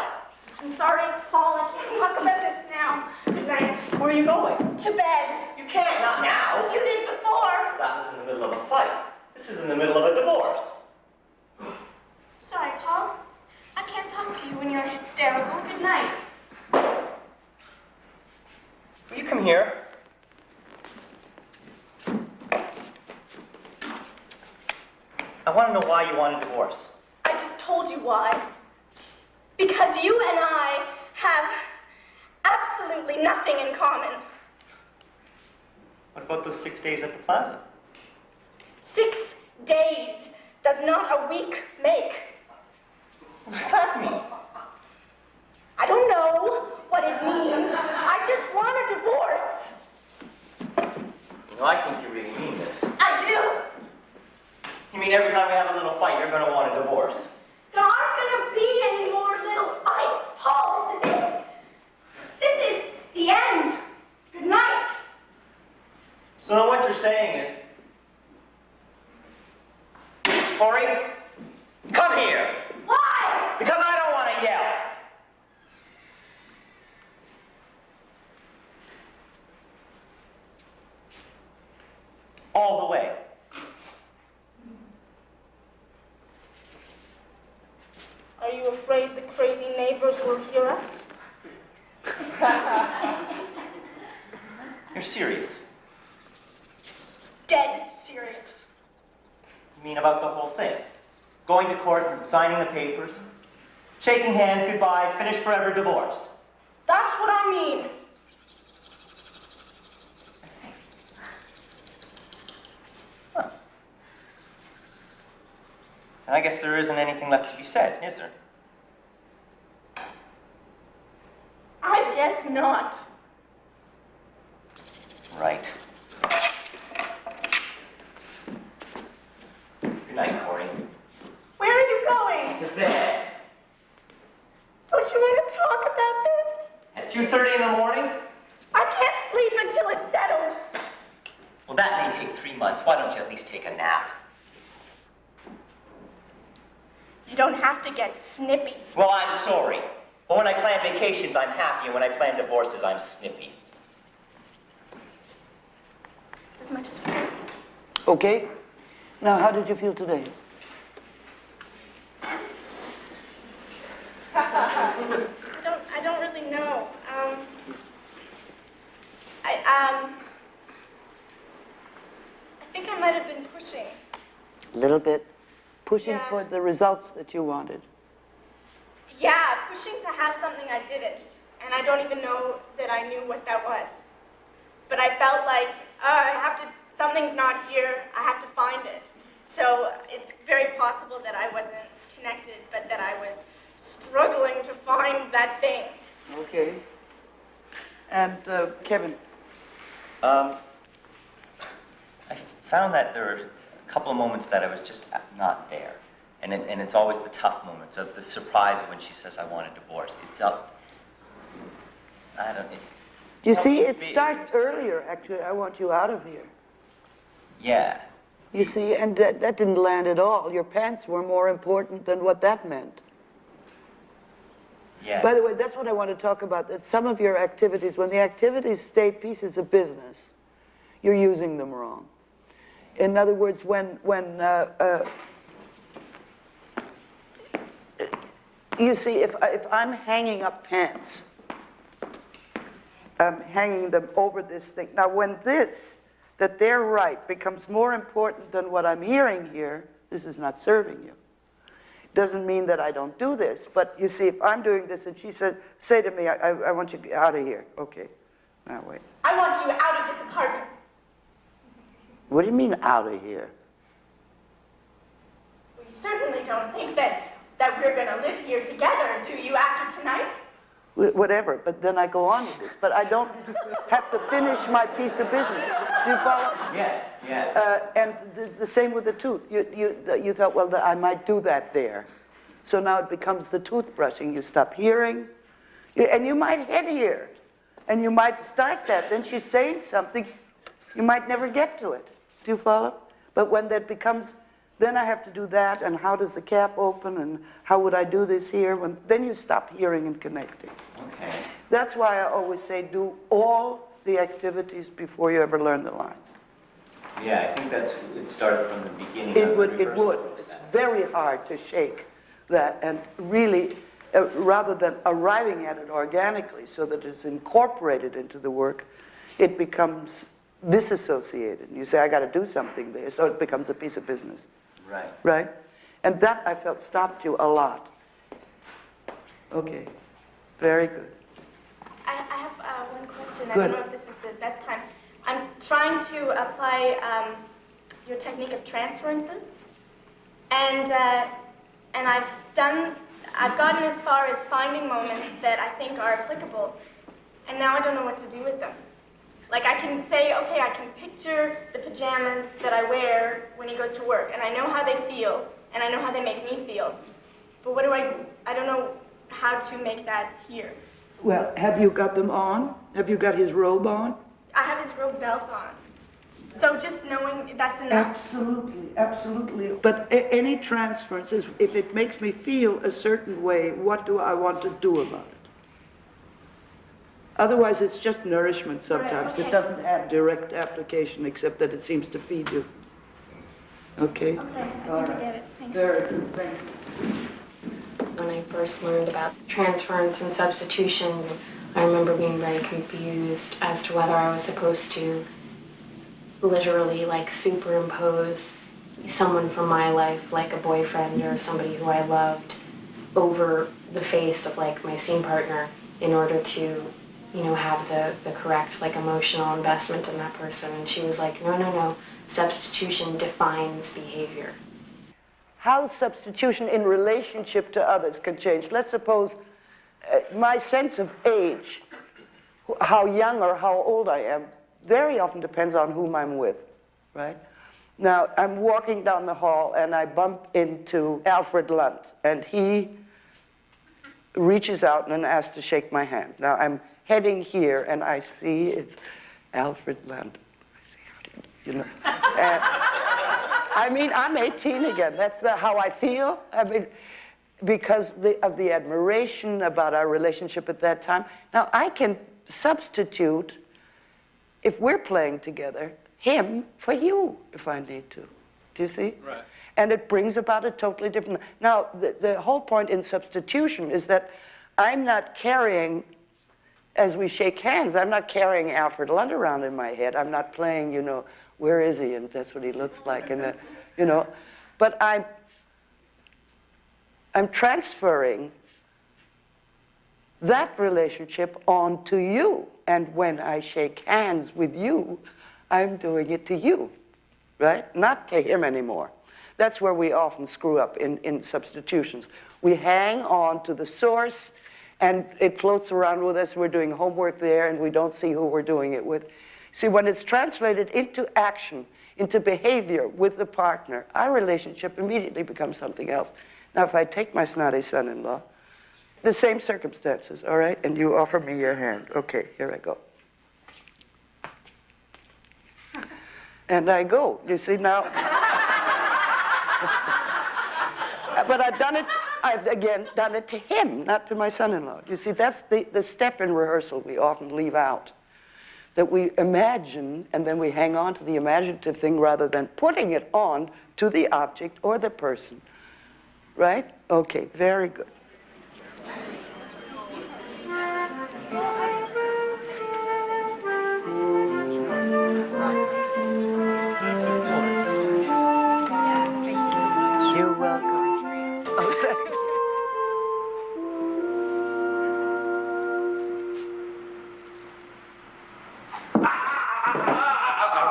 D: I'm sorry, Paul, I can't talk about this now. Good night.
E: Where are you going?
D: To bed.
E: You can't, not now.
D: You did before.
E: That was in the middle of a fight. This is in the middle of a divorce.
D: Sorry, Paul. I can't talk to you when you're hysterical. Good night.
E: Will you come here? I want to know why you want a divorce.
D: I just told you why. Because you and I have absolutely nothing in common.
E: What about those 6 days at the plaza?
D: 6 days does not a week make.
E: What does that mean?
D: I don't know what it means. I just want a divorce.
E: You know, I think you really mean this.
D: I do.
E: You mean every time we have a little fight, you're going to want a divorce?
D: There aren't going to be any more little fights, Paul. This is it. This is the end. Good night.
E: So then what you're saying is, Corey, come here.
D: Why?
E: Because I don't want to yell. All the way.
D: Are you afraid the crazy neighbors will hear us?
E: You're serious.
D: Dead serious.
E: You mean about the whole thing? Going to court and signing the papers, shaking hands, goodbye, finished forever, divorced.
D: That's what I mean.
E: Huh. And I guess there isn't anything left to be said, is there?
D: I guess not.
E: Right. Good night, Corey.
D: Where are you going?
E: To bed.
D: Don't you want to talk about this?
E: At 2:30 in the morning?
D: I can't sleep until it's settled.
E: Well, that may take 3 months. Why don't you at least take a nap?
D: You don't have to get snippy.
E: Well, I'm sorry. But when I plan vacations, I'm happy, and when I plan divorces, I'm snippy.
D: It's as much as we want.
A: Okay. Now, how did you feel today?
D: I don't really know. I think I might have been pushing.
A: A little bit. Pushing
D: Yeah.
A: for the results that you wanted.
D: Yeah, pushing to have something I didn't. And I don't even know that I knew what that was. But I felt like, something's not here, I have to find it. So it's very possible that I wasn't connected, but that I was struggling to find that thing.
A: Okay. And Kevin?
E: I found that there were a couple of moments that I was just not there. And it's always the tough moments of the surprise when she says, I want a divorce. It felt,
A: You
E: Up
A: see,
E: to
A: it
E: me.
A: starts earlier, actually. I want you out of here.
E: Yeah.
A: You see, and that didn't land at all. Your pants were more important than what that meant.
E: Yes.
A: By the way, that's what I want to talk about, that some of your activities, when the activities state pieces of business, you're using them wrong. In other words, you see, if I'm hanging up pants, I'm hanging them over this thing. Now, when this, that they're right, becomes more important than what I'm hearing here, this is not serving you. Doesn't mean that I don't do this, but you see, if I'm doing this and she says, say to me, I want you out of here. Okay, now wait.
D: I want you out of this apartment.
A: What do you mean out of here?
D: Well, you certainly don't think that we're going to live here together, do you, after tonight?
A: Whatever, but then I go on with this. But I don't have to finish my piece of business. Do you follow?
E: Yes, yes.
A: And the same with the tooth. You thought, well, I might do that there. So now it becomes the toothbrushing. You stop hearing, and you might hit here, and you might start that. Then she's saying something, you might never get to it. Do you follow? But when that becomes, then I have to do that, and how does the cap open, and how would I do this here? Then you stop hearing and connecting.
E: Okay.
A: That's why I always say do all the activities before you ever learn the lines.
E: Yeah, I think it started from the beginning.
A: It
E: of
A: would.
E: the
A: It would.
E: rehearsal
A: It's
E: process.
A: very hard to shake that, and really, rather than arriving at it organically so that it's incorporated into the work, it becomes disassociated. You say, I got to do something there, so it becomes a piece of business.
E: Right.
A: Right? And that, I felt, stopped you a lot. Okay. Very good.
D: I have one question. I
A: Good.
D: don't know if this is the best time. I'm trying to apply your technique of transferences, and I've gotten as far as finding moments that I think are applicable, and now I don't know what to do with them. Like, I can say, okay, I can picture the pajamas that I wear when he goes to work, and I know how they feel, and I know how they make me feel. But what do I don't know how to make that here.
A: Well, have you got them on? Have you got his robe on?
D: I have his robe belt on. So just knowing that's enough.
A: Absolutely, absolutely. But any transference is, if it makes me feel a certain way, what do I want to do about it? Otherwise, it's just nourishment sometimes.
D: Right, okay.
A: It doesn't have direct application except that it seems to feed you. Okay?
D: Okay, I think
A: All
D: I
A: right.
D: get it. Thanks.
A: Very good, thank you.
F: When I first learned about transference and substitutions, I remember being very confused as to whether I was supposed to literally like superimpose someone from my life, like a boyfriend or somebody who I loved, over the face of like my scene partner in order to, you know, have the correct like emotional investment in that person. And she was like, no, substitution defines behavior.
A: How substitution in relationship to others can change. Let's suppose my sense of age, how young or how old I am, very often depends on whom I'm with, right? Now, I'm walking down the hall and I bump into Alfred Lunt, and he reaches out and asks to shake my hand. Now, I'm heading here and I see it's Alfred Lunt. You know, I mean, I'm 18 again. That's how I feel. I mean, because of the admiration about our relationship at that time. Now, I can substitute, if we're playing together, him for you, if I need to. Do you see?
J: Right.
A: And it brings about a totally different... Now, the whole point in substitution is that I'm not carrying, as we shake hands, I'm not carrying Alfred Lunt around in my head. I'm not playing, you know, where is he? And that's what he looks like. And, you know, but I'm transferring that relationship onto you. And when I shake hands with you, I'm doing it to you, right? Not to him anymore. That's where we often screw up in substitutions. We hang on to the source, and it floats around with us. We're doing homework there, and we don't see who we're doing it with. See, when it's translated into action, into behavior with the partner, our relationship immediately becomes something else. Now, if I take my snotty son-in-law, the same circumstances, all right? And you offer me your hand. Okay, here I go. and I go. You see now. But I've again done it to him, not to my son-in-law. You see, that's the step in rehearsal we often leave out. That we imagine, and then we hang on to the imaginative thing rather than putting it on to the object or the person. Right? Okay, very good. You're welcome. Oh, thanks.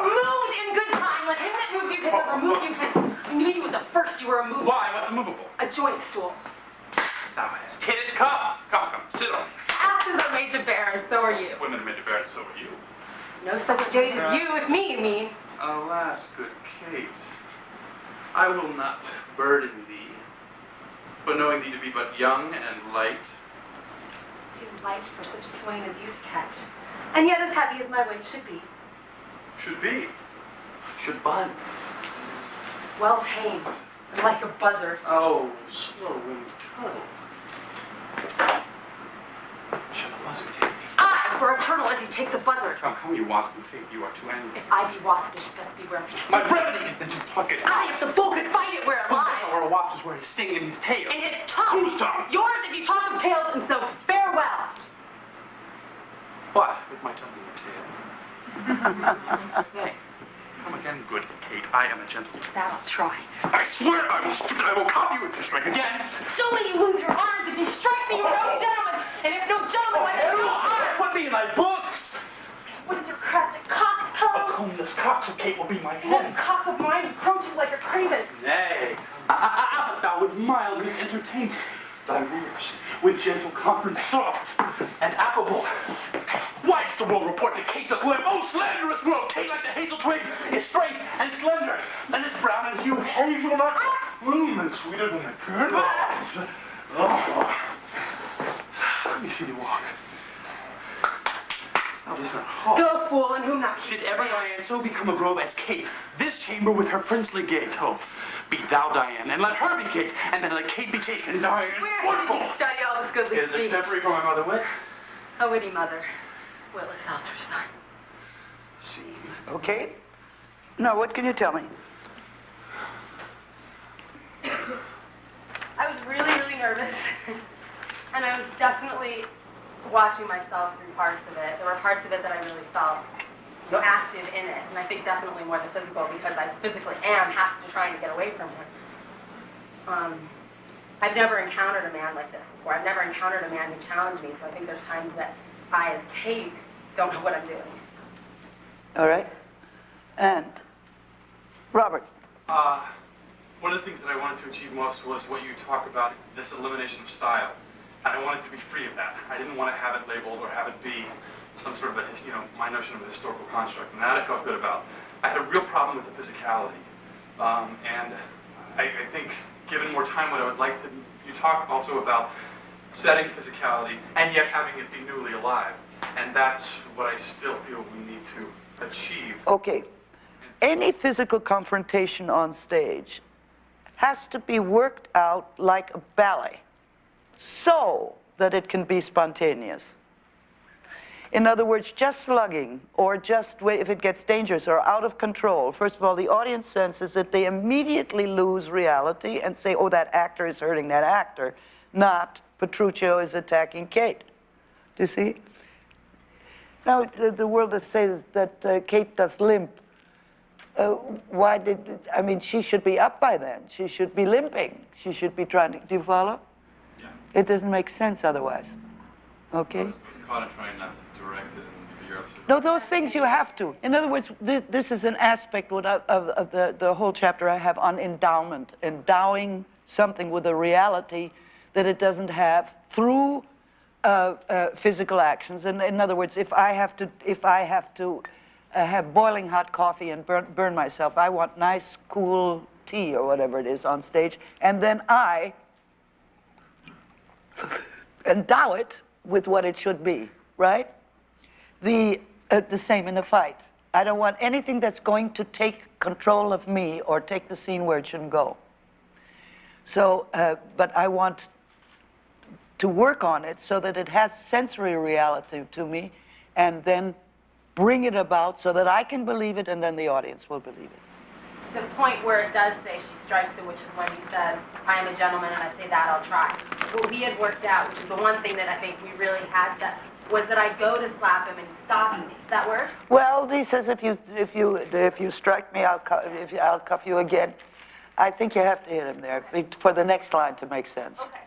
F: Moved in good time. Like him that moved you could have removed you could. I knew you were the first you were a movable.
L: Why? What's movable?
F: A joint stool.
L: Thou hast hit it. Come, sit on me.
F: Asses are made to bear, and so are you.
L: Women are made to bear, and so are you.
F: No such jade as you with me, you mean.
L: Alas, good Kate, I will not burden thee, for knowing thee to be but young and light.
F: Too light for such a swain as you to catch, and yet as heavy as my weight should be.
L: Should be. Should buzz.
F: Well tamed, and like a buzzard.
L: Oh, slow-winged turtle. Shall the buzzard take thee?
F: I, for a turtle as he takes a buzzard.
L: Come, you waspy fig, you are too angry.
F: If I be waspish, best beware me.
L: My remedy is that you pluck it.
F: I, if the fool could find it where it lies.
L: Or a wasp is where his sting in his tail.
F: In his tongue.
L: Whose tongue?
F: Yours if you talk of tails, and so farewell.
L: What? With my tongue in your tail? Nay, come again, good Kate. I am a gentleman.
F: That I'll try.
L: I swear I will cop you if you strike again.
F: So may you lose your arms if you strike me. You're no gentleman, and if no gentleman, why do you arm?
L: Put me in thy books.
F: What is your crest? A cock's
L: A
F: comb?
L: combless cock, so Kate will be my
F: One
L: head.
F: cock of mine approaches like a craven.
L: Nay, but thou with mildness entertainst thy rulers, with gentle conference soft and affable. Why does the world report that Kate doth live? Oh, slanderous world! Kate, like the hazel twig, is straight and slender, and its brown and hue is hazelnut, and sweeter than the kernels. Oh. Let me see thee walk. Thou dost not halt.
F: Go, fool, in whom thou
L: Did ever Diane so become a grove as Kate? This chamber with her princely gait, oh, be thou Diane, and let her be Kate, and then let Kate be chaste and Diane
F: Where did you study all this goodly
L: It is
F: speech?
L: extemporary from my mother wit.
F: A witty mother, witless else her son.
L: Scene.
A: Okay. Now, what can you tell me?
F: I was really, really nervous, and I was definitely watching myself through parts of it. There were parts of it that I really felt active in it, and I think definitely more the physical, because I physically am have to trying to get away from him. I've never encountered a man like this before. I've never encountered a man who challenged me, so I think there's times that I, as Kate, don't know what I'm doing.
A: All right. And Robert.
L: One of the things that I wanted to achieve most was what you talk about, this elimination of style. And I wanted to be free of that. I didn't want to have it labeled or have it be some sort of my notion of a historical construct. And that I felt good about. I had a real problem with the physicality. And I think, given more time, what I would like to, you talk also about setting physicality and yet having it be newly alive. And that's what I still feel we need to achieve.
A: Okay. Any physical confrontation on stage has to be worked out like a ballet so that it can be spontaneous. In other words, just slugging or just if it gets dangerous or out of control, first of all, the audience senses that they immediately lose reality and say, oh, that actor is hurting that actor, not Petruchio is attacking Kate. Do you see? Now, the world says that Kate doth limp. She should be up by then. She should be limping. She should be trying to, do you follow?
L: Yeah.
A: It doesn't make sense otherwise. Okay?
L: I was caught in trying not to direct it, and you're absolutely
A: No, those things you have to. In other words, this is an aspect of the whole chapter I have on endowment, endowing something with a reality that it doesn't have through physical actions. And in other words, if I have to have boiling hot coffee and burn myself, I want nice, cool tea or whatever it is on stage, and then I endow it with what it should be, right? The same in a fight. I don't want anything that's going to take control of me or take the scene where it shouldn't go. So, but I want to work on it so that it has sensory reality to me, and then bring it about so that I can believe it and then the audience will believe it.
F: The point where it does say she strikes it, which is when he says, I am a gentleman, and I say that, I'll try. What we had worked out, which is the one thing that I think we really had set, was that I go to slap him and he stops me. That works?
A: Well, he says if you strike me, I'll cuff you again. I think you have to hit him there for the next line to make sense.
F: Okay.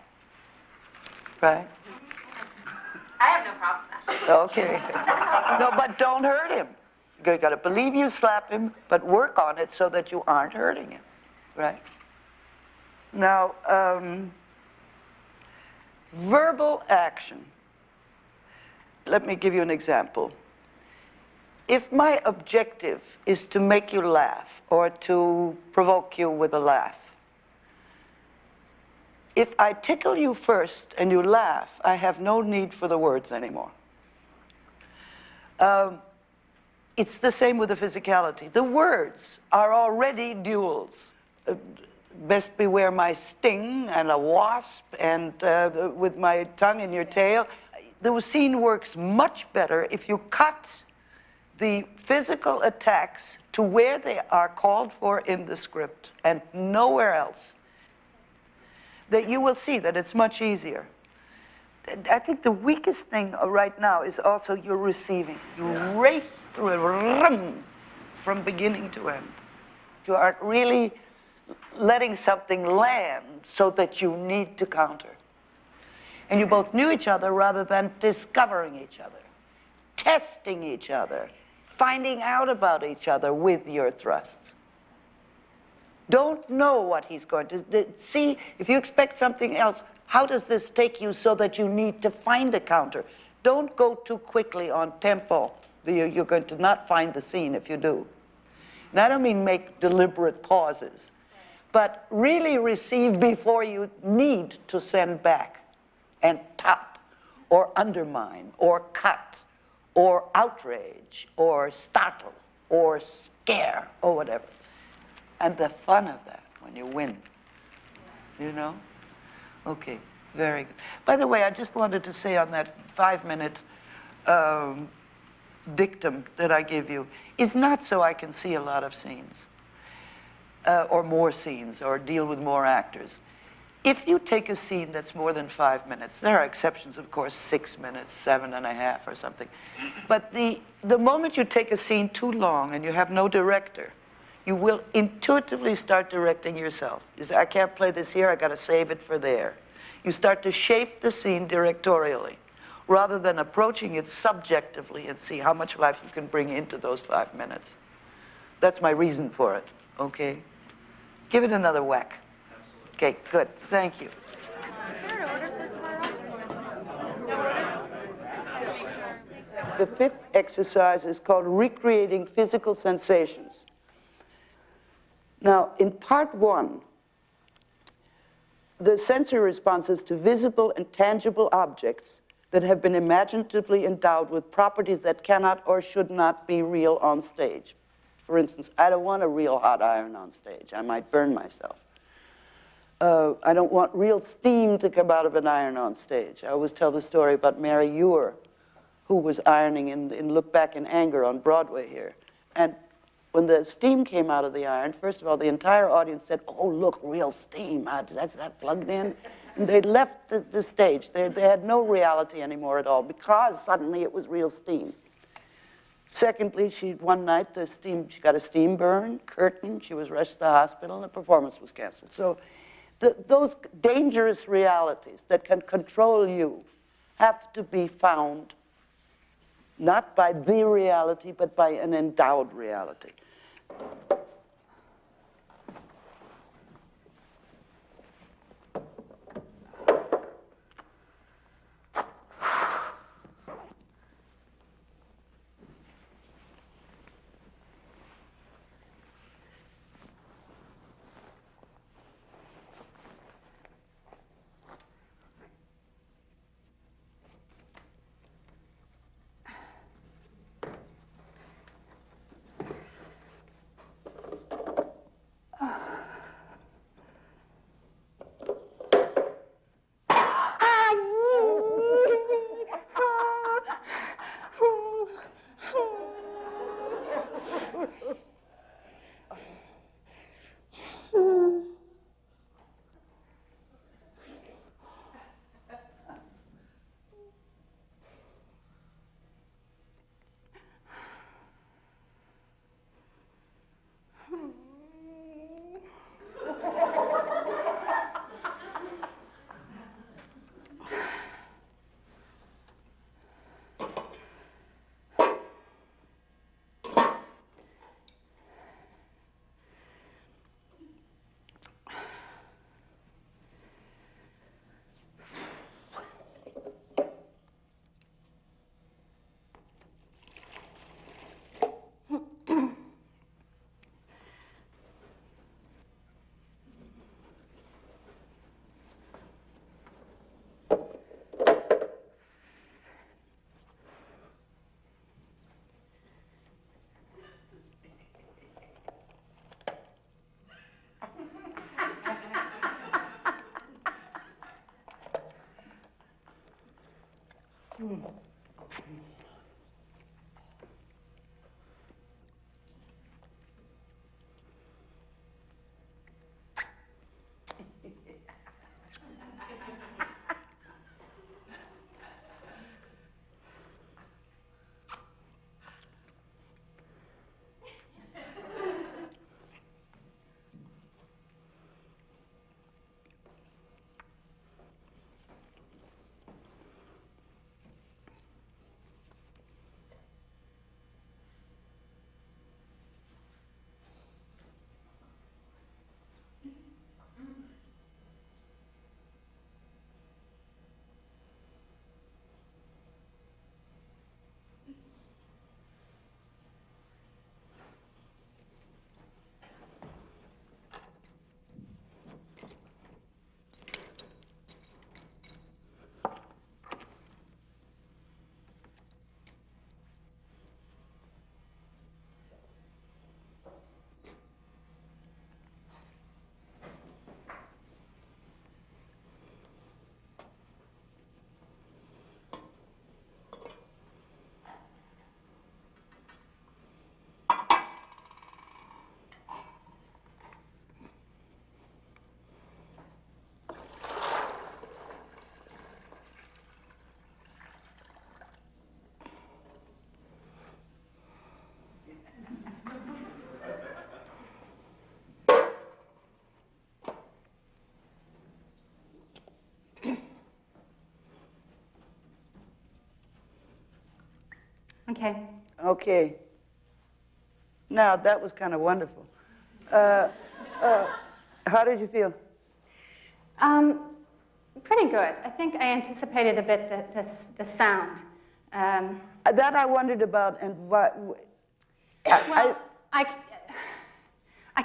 A: Right?
F: I have no problem with that.
A: Okay. No, but don't hurt him. You got to believe you slap him, but work on it so that you aren't hurting him. Right? Now, verbal action. Let me give you an example. If my objective is to make you laugh or to provoke you with a laugh, if I tickle you first and you laugh, I have no need for the words anymore. It's the same with the physicality. The words are already duels. Best beware my sting, and a wasp, and with my tongue in your tail. The scene works much better if you cut the physical attacks to where they are called for in the script and nowhere else. That you will see that it's much easier. I think the weakest thing right now is also your receiving. You race through it from beginning to end. You aren't really letting something land so that you need to counter. And you both knew each other rather than discovering each other, testing each other, finding out about each other with your thrusts. Don't know what he's going to see. If you expect something else, how does this take you so that you need to find a counter? Don't go too quickly on tempo. You're going to not find the scene if you do. And I don't mean make deliberate pauses, but really receive before you need to send back and top or undermine or cut or outrage or startle or scare or whatever. And the fun of that when you win, you know? Okay, very good. By the way, I just wanted to say on that 5-minute dictum that I give you is not so I can see a lot of scenes or more scenes or deal with more actors. If you take a scene that's more than 5 minutes, there are exceptions, of course, 6 minutes, 7.5 or something. But the moment you take a scene too long and you have no director, you will intuitively start directing yourself. You say, I can't play this here, I got to save it for there. You start to shape the scene directorially rather than approaching it subjectively and see how much life you can bring into those 5 minutes. That's my reason for it, okay? Give it another whack. Absolutely. Okay, good, thank you. The 5th exercise is called recreating physical sensations. Now, in part 1, the sensory responses to visible and tangible objects that have been imaginatively endowed with properties that cannot or should not be real on stage. For instance, I don't want a real hot iron on stage. I might burn myself. I don't want real steam to come out of an iron on stage. I always tell the story about Mary Ewer, who was ironing in Look Back in Anger on Broadway here. And when the steam came out of the iron, first of all, the entire audience said, oh, look, real steam. That's that plugged in. And they left the stage. They had no reality anymore at all because suddenly it was real steam. Secondly, one night, she got a steam burn, curtain. She was rushed to the hospital, and the performance was canceled. So those dangerous realities that can control you have to be found not by the reality, but by an endowed reality.
M: Okay.
A: Okay. Now, that was kind of wonderful. How did you feel?
M: Pretty good. I think I anticipated a bit the sound.
A: That I wondered about, and what.
M: Well, I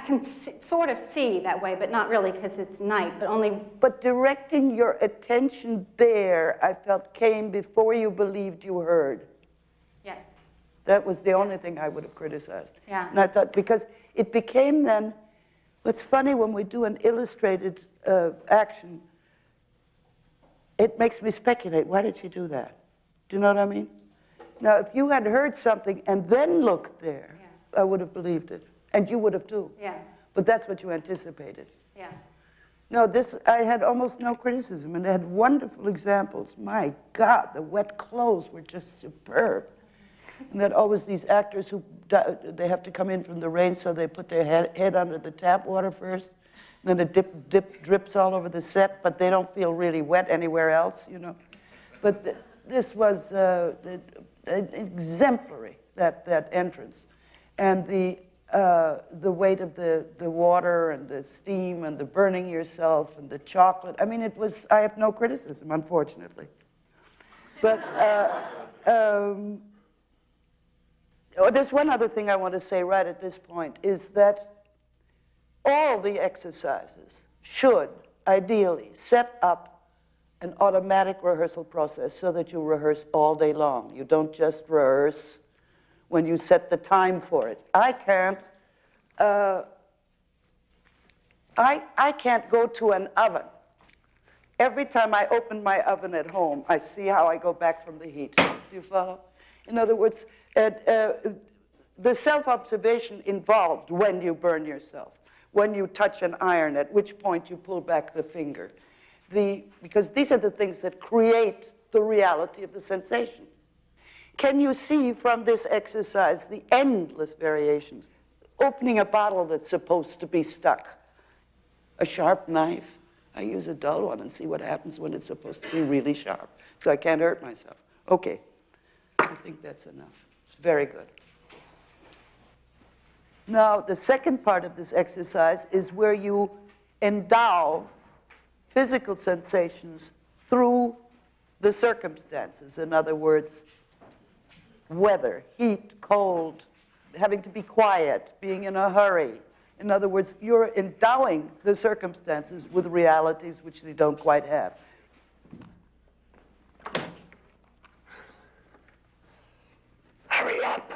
M: can sort of see that way, but not really because it's night, but only.
A: But directing your attention there, I felt, came before you believed you heard.
M: Yes.
A: That was the only thing I would have criticized.
M: Yeah.
A: And I thought, because it became then, what's funny when we do an illustrated action, it makes me speculate, why did she do that? Do you know what I mean? Now, if you had heard something and then looked there, I would have believed it. And you would have too.
M: Yeah.
A: But that's what you anticipated.
M: Yeah.
A: No, this, I had almost no criticism, and they had wonderful examples. My God, the wet clothes were just superb. And then always these actors who, they have to come in from the rain, so they put their head under the tap water first, and then it drips all over the set, but they don't feel really wet anywhere else, you know. But this was exemplary, that entrance. And the weight of the water and the steam and the burning yourself and the chocolate. I mean, it was, I have no criticism, unfortunately. But there's one other thing I want to say right at this point, is that all the exercises should, ideally, set up an automatic rehearsal process so that you rehearse all day long. You don't just rehearse when you set the time for it. I can't go to an oven. Every time I open my oven at home, I see how I go back from the heat. Do you follow? In other words, the self-observation involved when you burn yourself, when you touch an iron, at which point you pull back the finger. Because these are the things that create the reality of the sensation. Can you see from this exercise the endless variations? Opening a bottle that's supposed to be stuck. A sharp knife. I use a dull one and see what happens when it's supposed to be really sharp. So I can't hurt myself. Okay. I think that's enough. It's very good. Now, the second part of this exercise is where you endow physical sensations through the circumstances. In other words, weather, heat, cold, having to be quiet, being in a hurry. In other words, you're endowing the circumstances with realities which they don't quite have. Hurry up!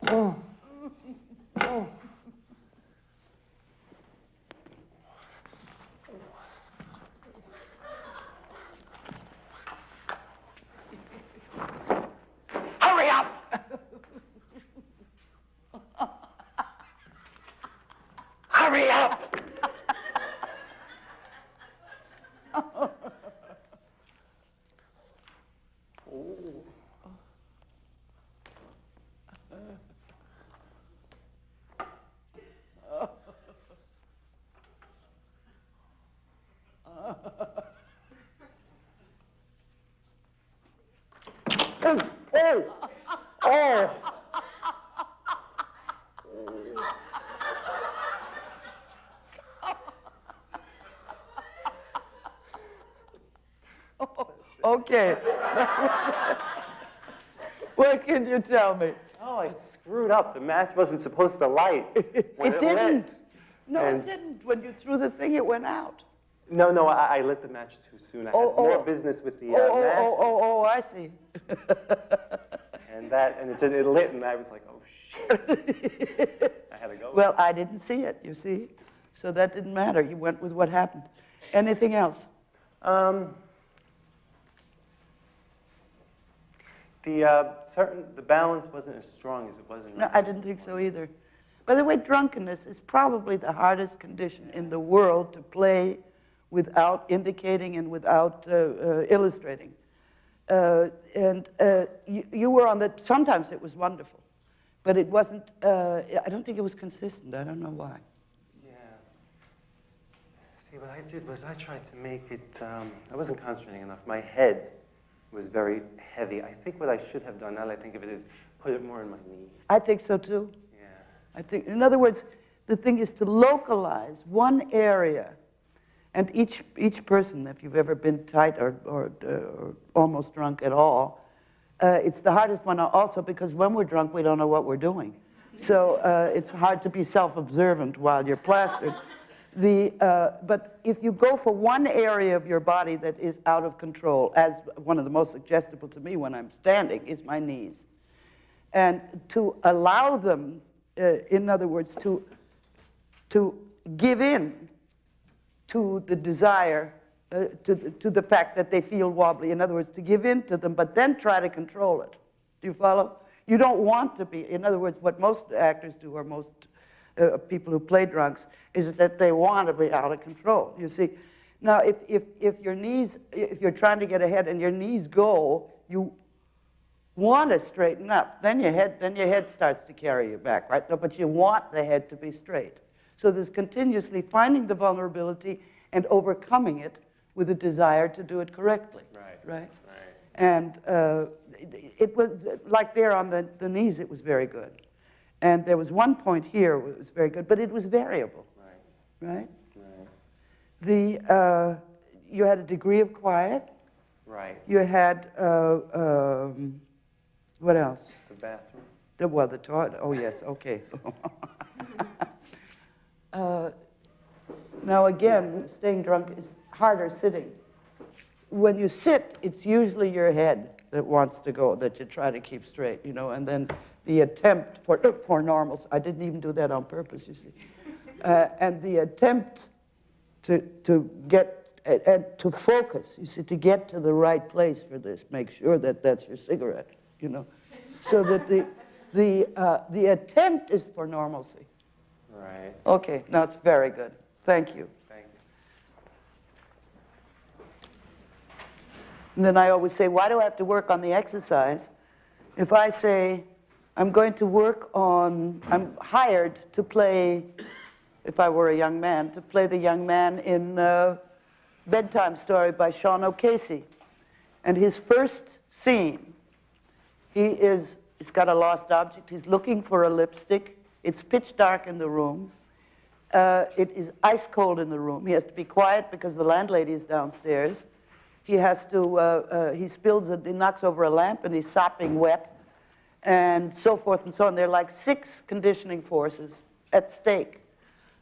I: Hurry up! Hurry up! Oh! Okay. What can you tell me?
N: Oh, I screwed up. The match wasn't supposed to light when
A: It
N: lit.
A: didn't. No,
N: And-
A: it didn't. When you threw the thing, it went out.
N: No, I lit the match too soon. I had more business with the match.
A: I see.
N: And it lit, and I was like, oh, shit. I had to go.
A: Well, I didn't see it, you see. So that didn't matter. You went with what happened. Anything else?
N: The balance wasn't as strong as it was in
A: No, I didn't think so either. By the way, drunkenness is probably the hardest condition in the world to play without indicating and without illustrating. You were on the, sometimes it was wonderful, but it wasn't, I don't think it was consistent. I don't know why.
N: Yeah. See, what I did was I tried to make it, I wasn't concentrating enough. My head was very heavy. I think what I should have done, now that I think of it, is put it more in my knees.
A: I think so too.
N: Yeah.
A: I think, in other words, the thing is to localize one area, and each person, if you've ever been tight or almost drunk at all, it's the hardest one also because when we're drunk, we don't know what we're doing. So it's hard to be self-observant while you're plastered. But if you go for one area of your body that is out of control, as one of the most suggestible to me when I'm standing is my knees, and to allow them, in other words, to give in to the desire, to the fact that they feel wobbly. In other words, to give in to them, but then try to control it. Do you follow? You don't want to be, in other words, what most actors do, or most people who play drunks, is that they want to be out of control, you see. Now, if your knees, if you're trying to get ahead and your knees go, you want to straighten up. Then your head starts to carry you back, right? No, but you want the head to be straight. So there's continuously finding the vulnerability and overcoming it with a desire to do it correctly. Right? And it was, like there on the knees, it was very good. And there was one point here where it was very good, but it was variable. Right? You had a degree of quiet.
N: Right.
A: You had, what else?
N: The bathroom.
A: The toilet. Oh, yes, okay. Now again, staying drunk is harder sitting. When you sit, it's usually your head that wants to go, that you try to keep straight, you know, and then the attempt for normals, I didn't even do that on purpose, you see, and the attempt to get, and to focus, you see, to get to the right place for this, make sure that that's your cigarette, you know, so that the attempt is for normalcy.
N: Right.
A: Okay, now it's very good. Thank you.
N: Thank you.
A: And then I always say, why do I have to work on the exercise? If I say, I'm going to work on, I'm hired to play, if I were a young man, to play the young man in Bedtime Story by Sean O'Casey. And his first scene, he's got a lost object. He's looking for a lipstick. It's pitch dark in the room. It is ice cold in the room. He has to be quiet because the landlady is downstairs. He has to, he knocks over a lamp and he's sopping wet, and so forth and so on. There are like 6 conditioning forces at stake.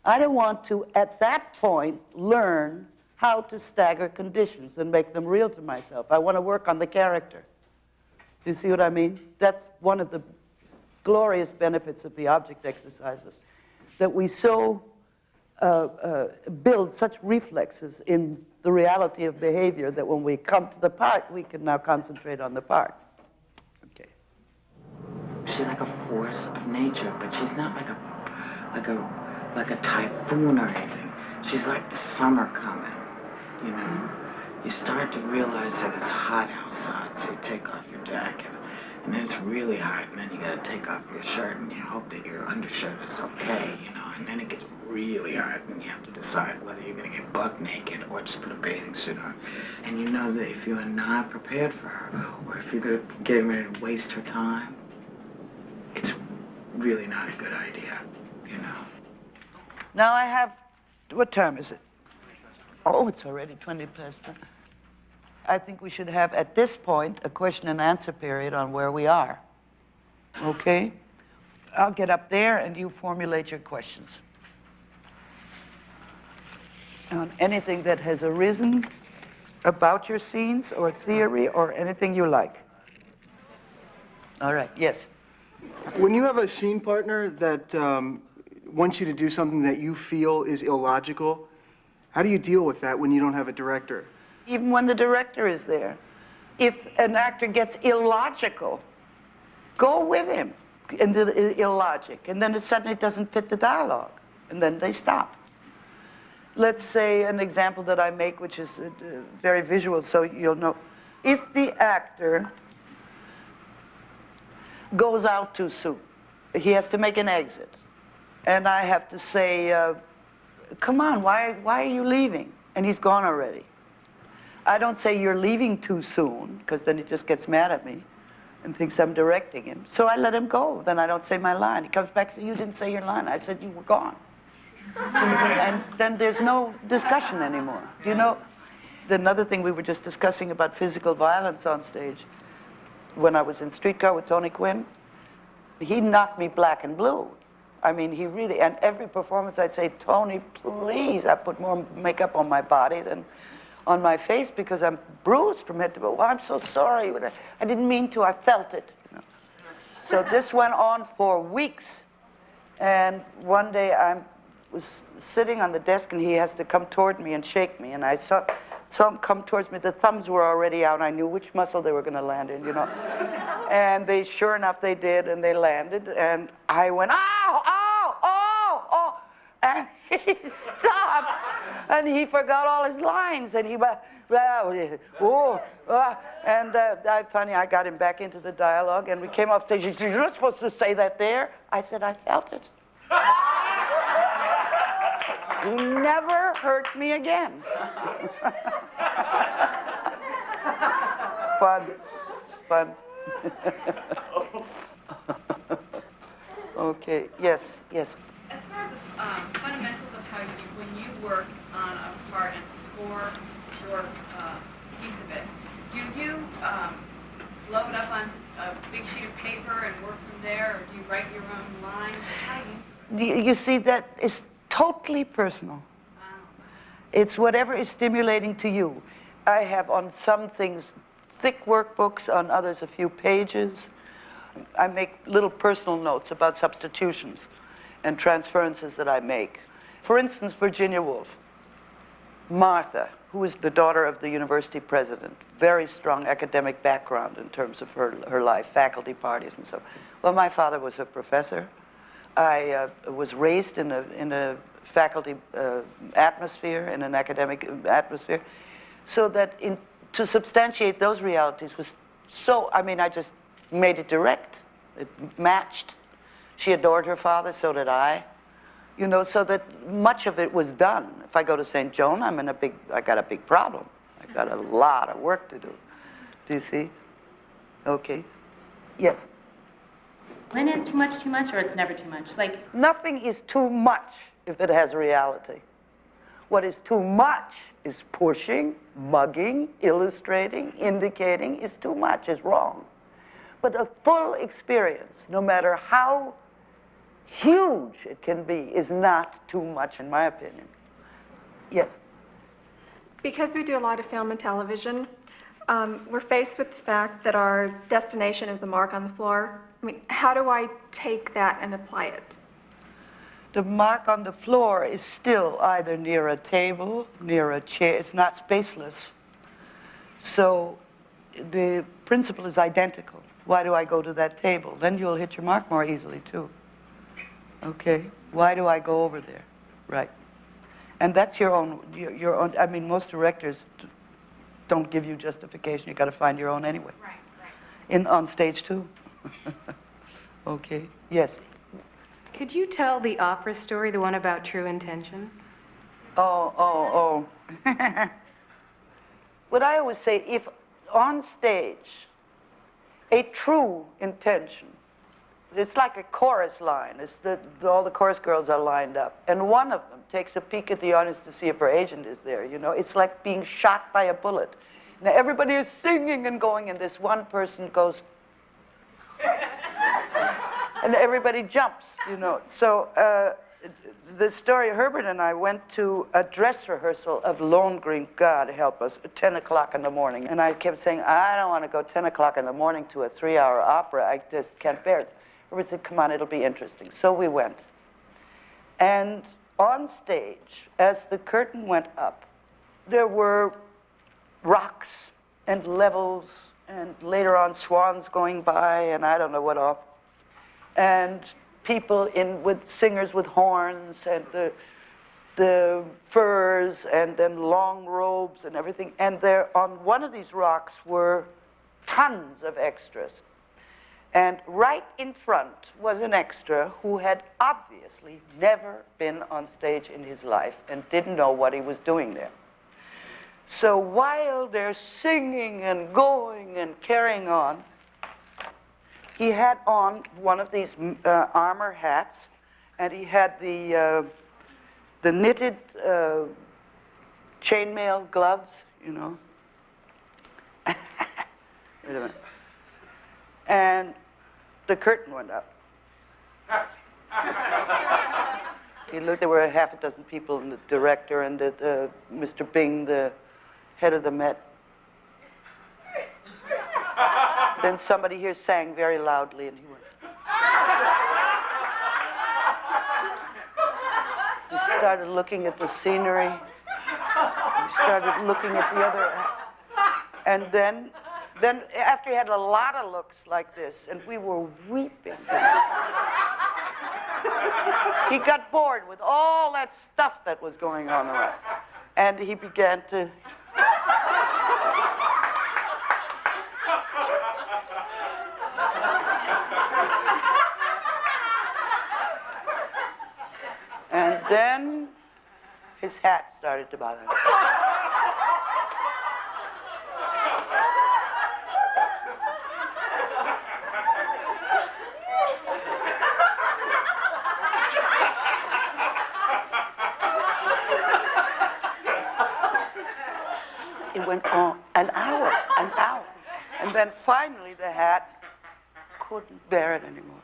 A: I don't want to, at that point, learn how to stagger conditions and make them real to myself. I want to work on the character. You see what I mean? That's one of the glorious benefits of the object exercises, that we so build such reflexes in the reality of behavior that when we come to the part, we can now concentrate on the part. Okay.
O: She's like a force of nature, but she's not like a typhoon or anything. She's like the summer coming, you know? You start to realize that it's hot outside, so you take off your jacket, and then it's really hot, and then you gotta take off your shirt, and you hope that your undershirt is okay, you know? And then it gets really hot, and you have to decide whether you're gonna get buck naked or just put a bathing suit on. And you know that if you are not prepared for her, or if you're getting ready to waste her time, it's really not a good idea, you know?
A: Now I have, what time is it? Oh, it's already 20 past 10. I think we should have, at this point, a question and answer period on where we are. Okay? I'll get up there and you formulate your questions on anything that has arisen about your scenes or theory or anything you like. All right, yes.
J: When you have a scene partner that wants you to do something that you feel is illogical, how do you deal with that when you don't have a director?
A: Even when the director is there, if an actor gets illogical, go with him in the illogic, and then it suddenly doesn't fit the dialogue, and then they stop. Let's say an example that I make, which is very visual, so you'll know. If the actor goes out too soon, he has to make an exit, and I have to say, come on, why are you leaving? And he's gone already. I don't say you're leaving too soon, because then he just gets mad at me and thinks I'm directing him. So I let him go. Then I don't say my line. He comes back and says, you didn't say your line. I said you were gone. And then there's no discussion anymore. You know, another thing we were just discussing about physical violence on stage, when I was in Streetcar with Tony Quinn, he knocked me black and blue. I mean, he really, and every performance I'd say, Tony, please, I put more makeup on my body than on my face because I'm bruised from head to toe. Well, I'm so sorry. I didn't mean to. I felt it. You know? So this went on for weeks. And one day I was sitting on the desk and he has to come toward me and shake me. And I saw him come towards me. The thumbs were already out. I knew which muscle they were going to land in, you know. And they, sure enough, they did. And they landed. And I went, ow, ow, oh, oh. And he stopped, and he forgot all his lines, and he went, oh, and funny, I got him back into the dialogue, and we came off stage. He said, you're not supposed to say that there. I said, I felt it. He never hurt me again. Fun. Okay, yes.
P: As far as the fundamentals of how when you work on a part and score your piece of it, do you blow it up onto a big sheet of paper and work from there, or do you write your own lines? How do you?
A: You see, that is totally personal. It's whatever is stimulating to you. I have on some things thick workbooks, on others a few pages. I make little personal notes about substitutions and transferences that I make. For instance, Virginia Woolf. Martha, who is the daughter of the university president, very strong academic background in terms of her life, faculty parties and so on. Well, my father was a professor. I was raised in a faculty atmosphere, in an academic atmosphere, so that to substantiate those realities was so, I just made it direct. It matched. She adored her father, so did I. You know, so that much of it was done. If I go to St. Joan, I got a big problem. I got a lot of work to do. Do you see? Okay. Yes?
Q: When is too much, or it's never too much? Like,
A: nothing is too much if it has reality. What is too much is pushing, mugging, illustrating, indicating is too much, is wrong. But a full experience, no matter how huge it can be, is not too much, in my opinion. Yes?
R: Because we do a lot of film and television, we're faced with the fact that our destination is a mark on the floor. mean, how do I take that and apply it?
A: The mark on the floor is still either near a table, near a chair. It's not spaceless. So the principle is identical. Why do I go to that table? Then you'll hit your mark more easily, too. Okay? Why do I go over there? Right. And that's your own, I mean, most directors don't give you justification. You got to find your own anyway. Right. On stage, too. Okay. Yes.
Q: Could you tell the opera story, the one about true intentions?
A: Oh. What I always say, if on stage, a true intention, it's like a chorus line. It's all the chorus girls are lined up, and one of them takes a peek at the audience to see if her agent is there. You know, it's like being shot by a bullet. Now everybody is singing and going, and this one person goes, and everybody jumps. You know, so the story, Herbert and I went to a dress rehearsal of Lohengrin, God help us, at 10 o'clock in the morning. And I kept saying, I don't want to go 10 o'clock in the morning to a 3-hour opera. I just can't bear it. Herbert said, come on, it'll be interesting. So we went. And on stage, as the curtain went up, there were rocks and levels, and later on swans going by, and I don't know what all. And people with singers with horns, and the furs, and then long robes and everything. And there, on one of these rocks were tons of extras. And right in front was an extra who had obviously never been on stage in his life and didn't know what he was doing there. So while they're singing and going and carrying on, he had on one of these armor hats, and he had the knitted chainmail gloves, you know. Wait a minute. And the curtain went up. He looked, there were a half a dozen people, and the director, and Mr. Bing, the head of the Met. Then somebody here sang very loudly, and he went. He started looking at the scenery. He started looking at the other. And then after he had a lot of looks like this, and we were weeping, he got bored with all that stuff that was going on around. And he began to... And then his hat started to bother him. It went on an hour. And then finally the hat couldn't bear it anymore.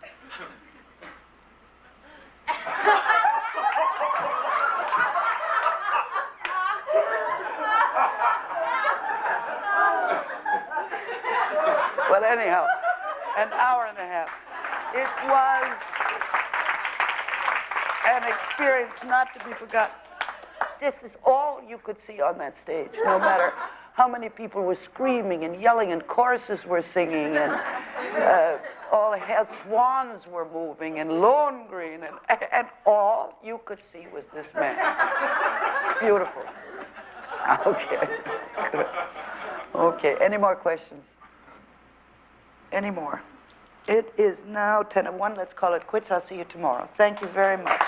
A: Well, anyhow, an hour and a half. It was an experience not to be forgotten. This is all you could see on that stage, no matter how many people were screaming and yelling, and choruses were singing, and all the swans were moving, and Lohengrin, and all you could see was this man. Beautiful. Okay. Good. Okay, any more questions? Any more? It is now 10:01. Let's call it quits. I'll see you tomorrow. Thank you very much.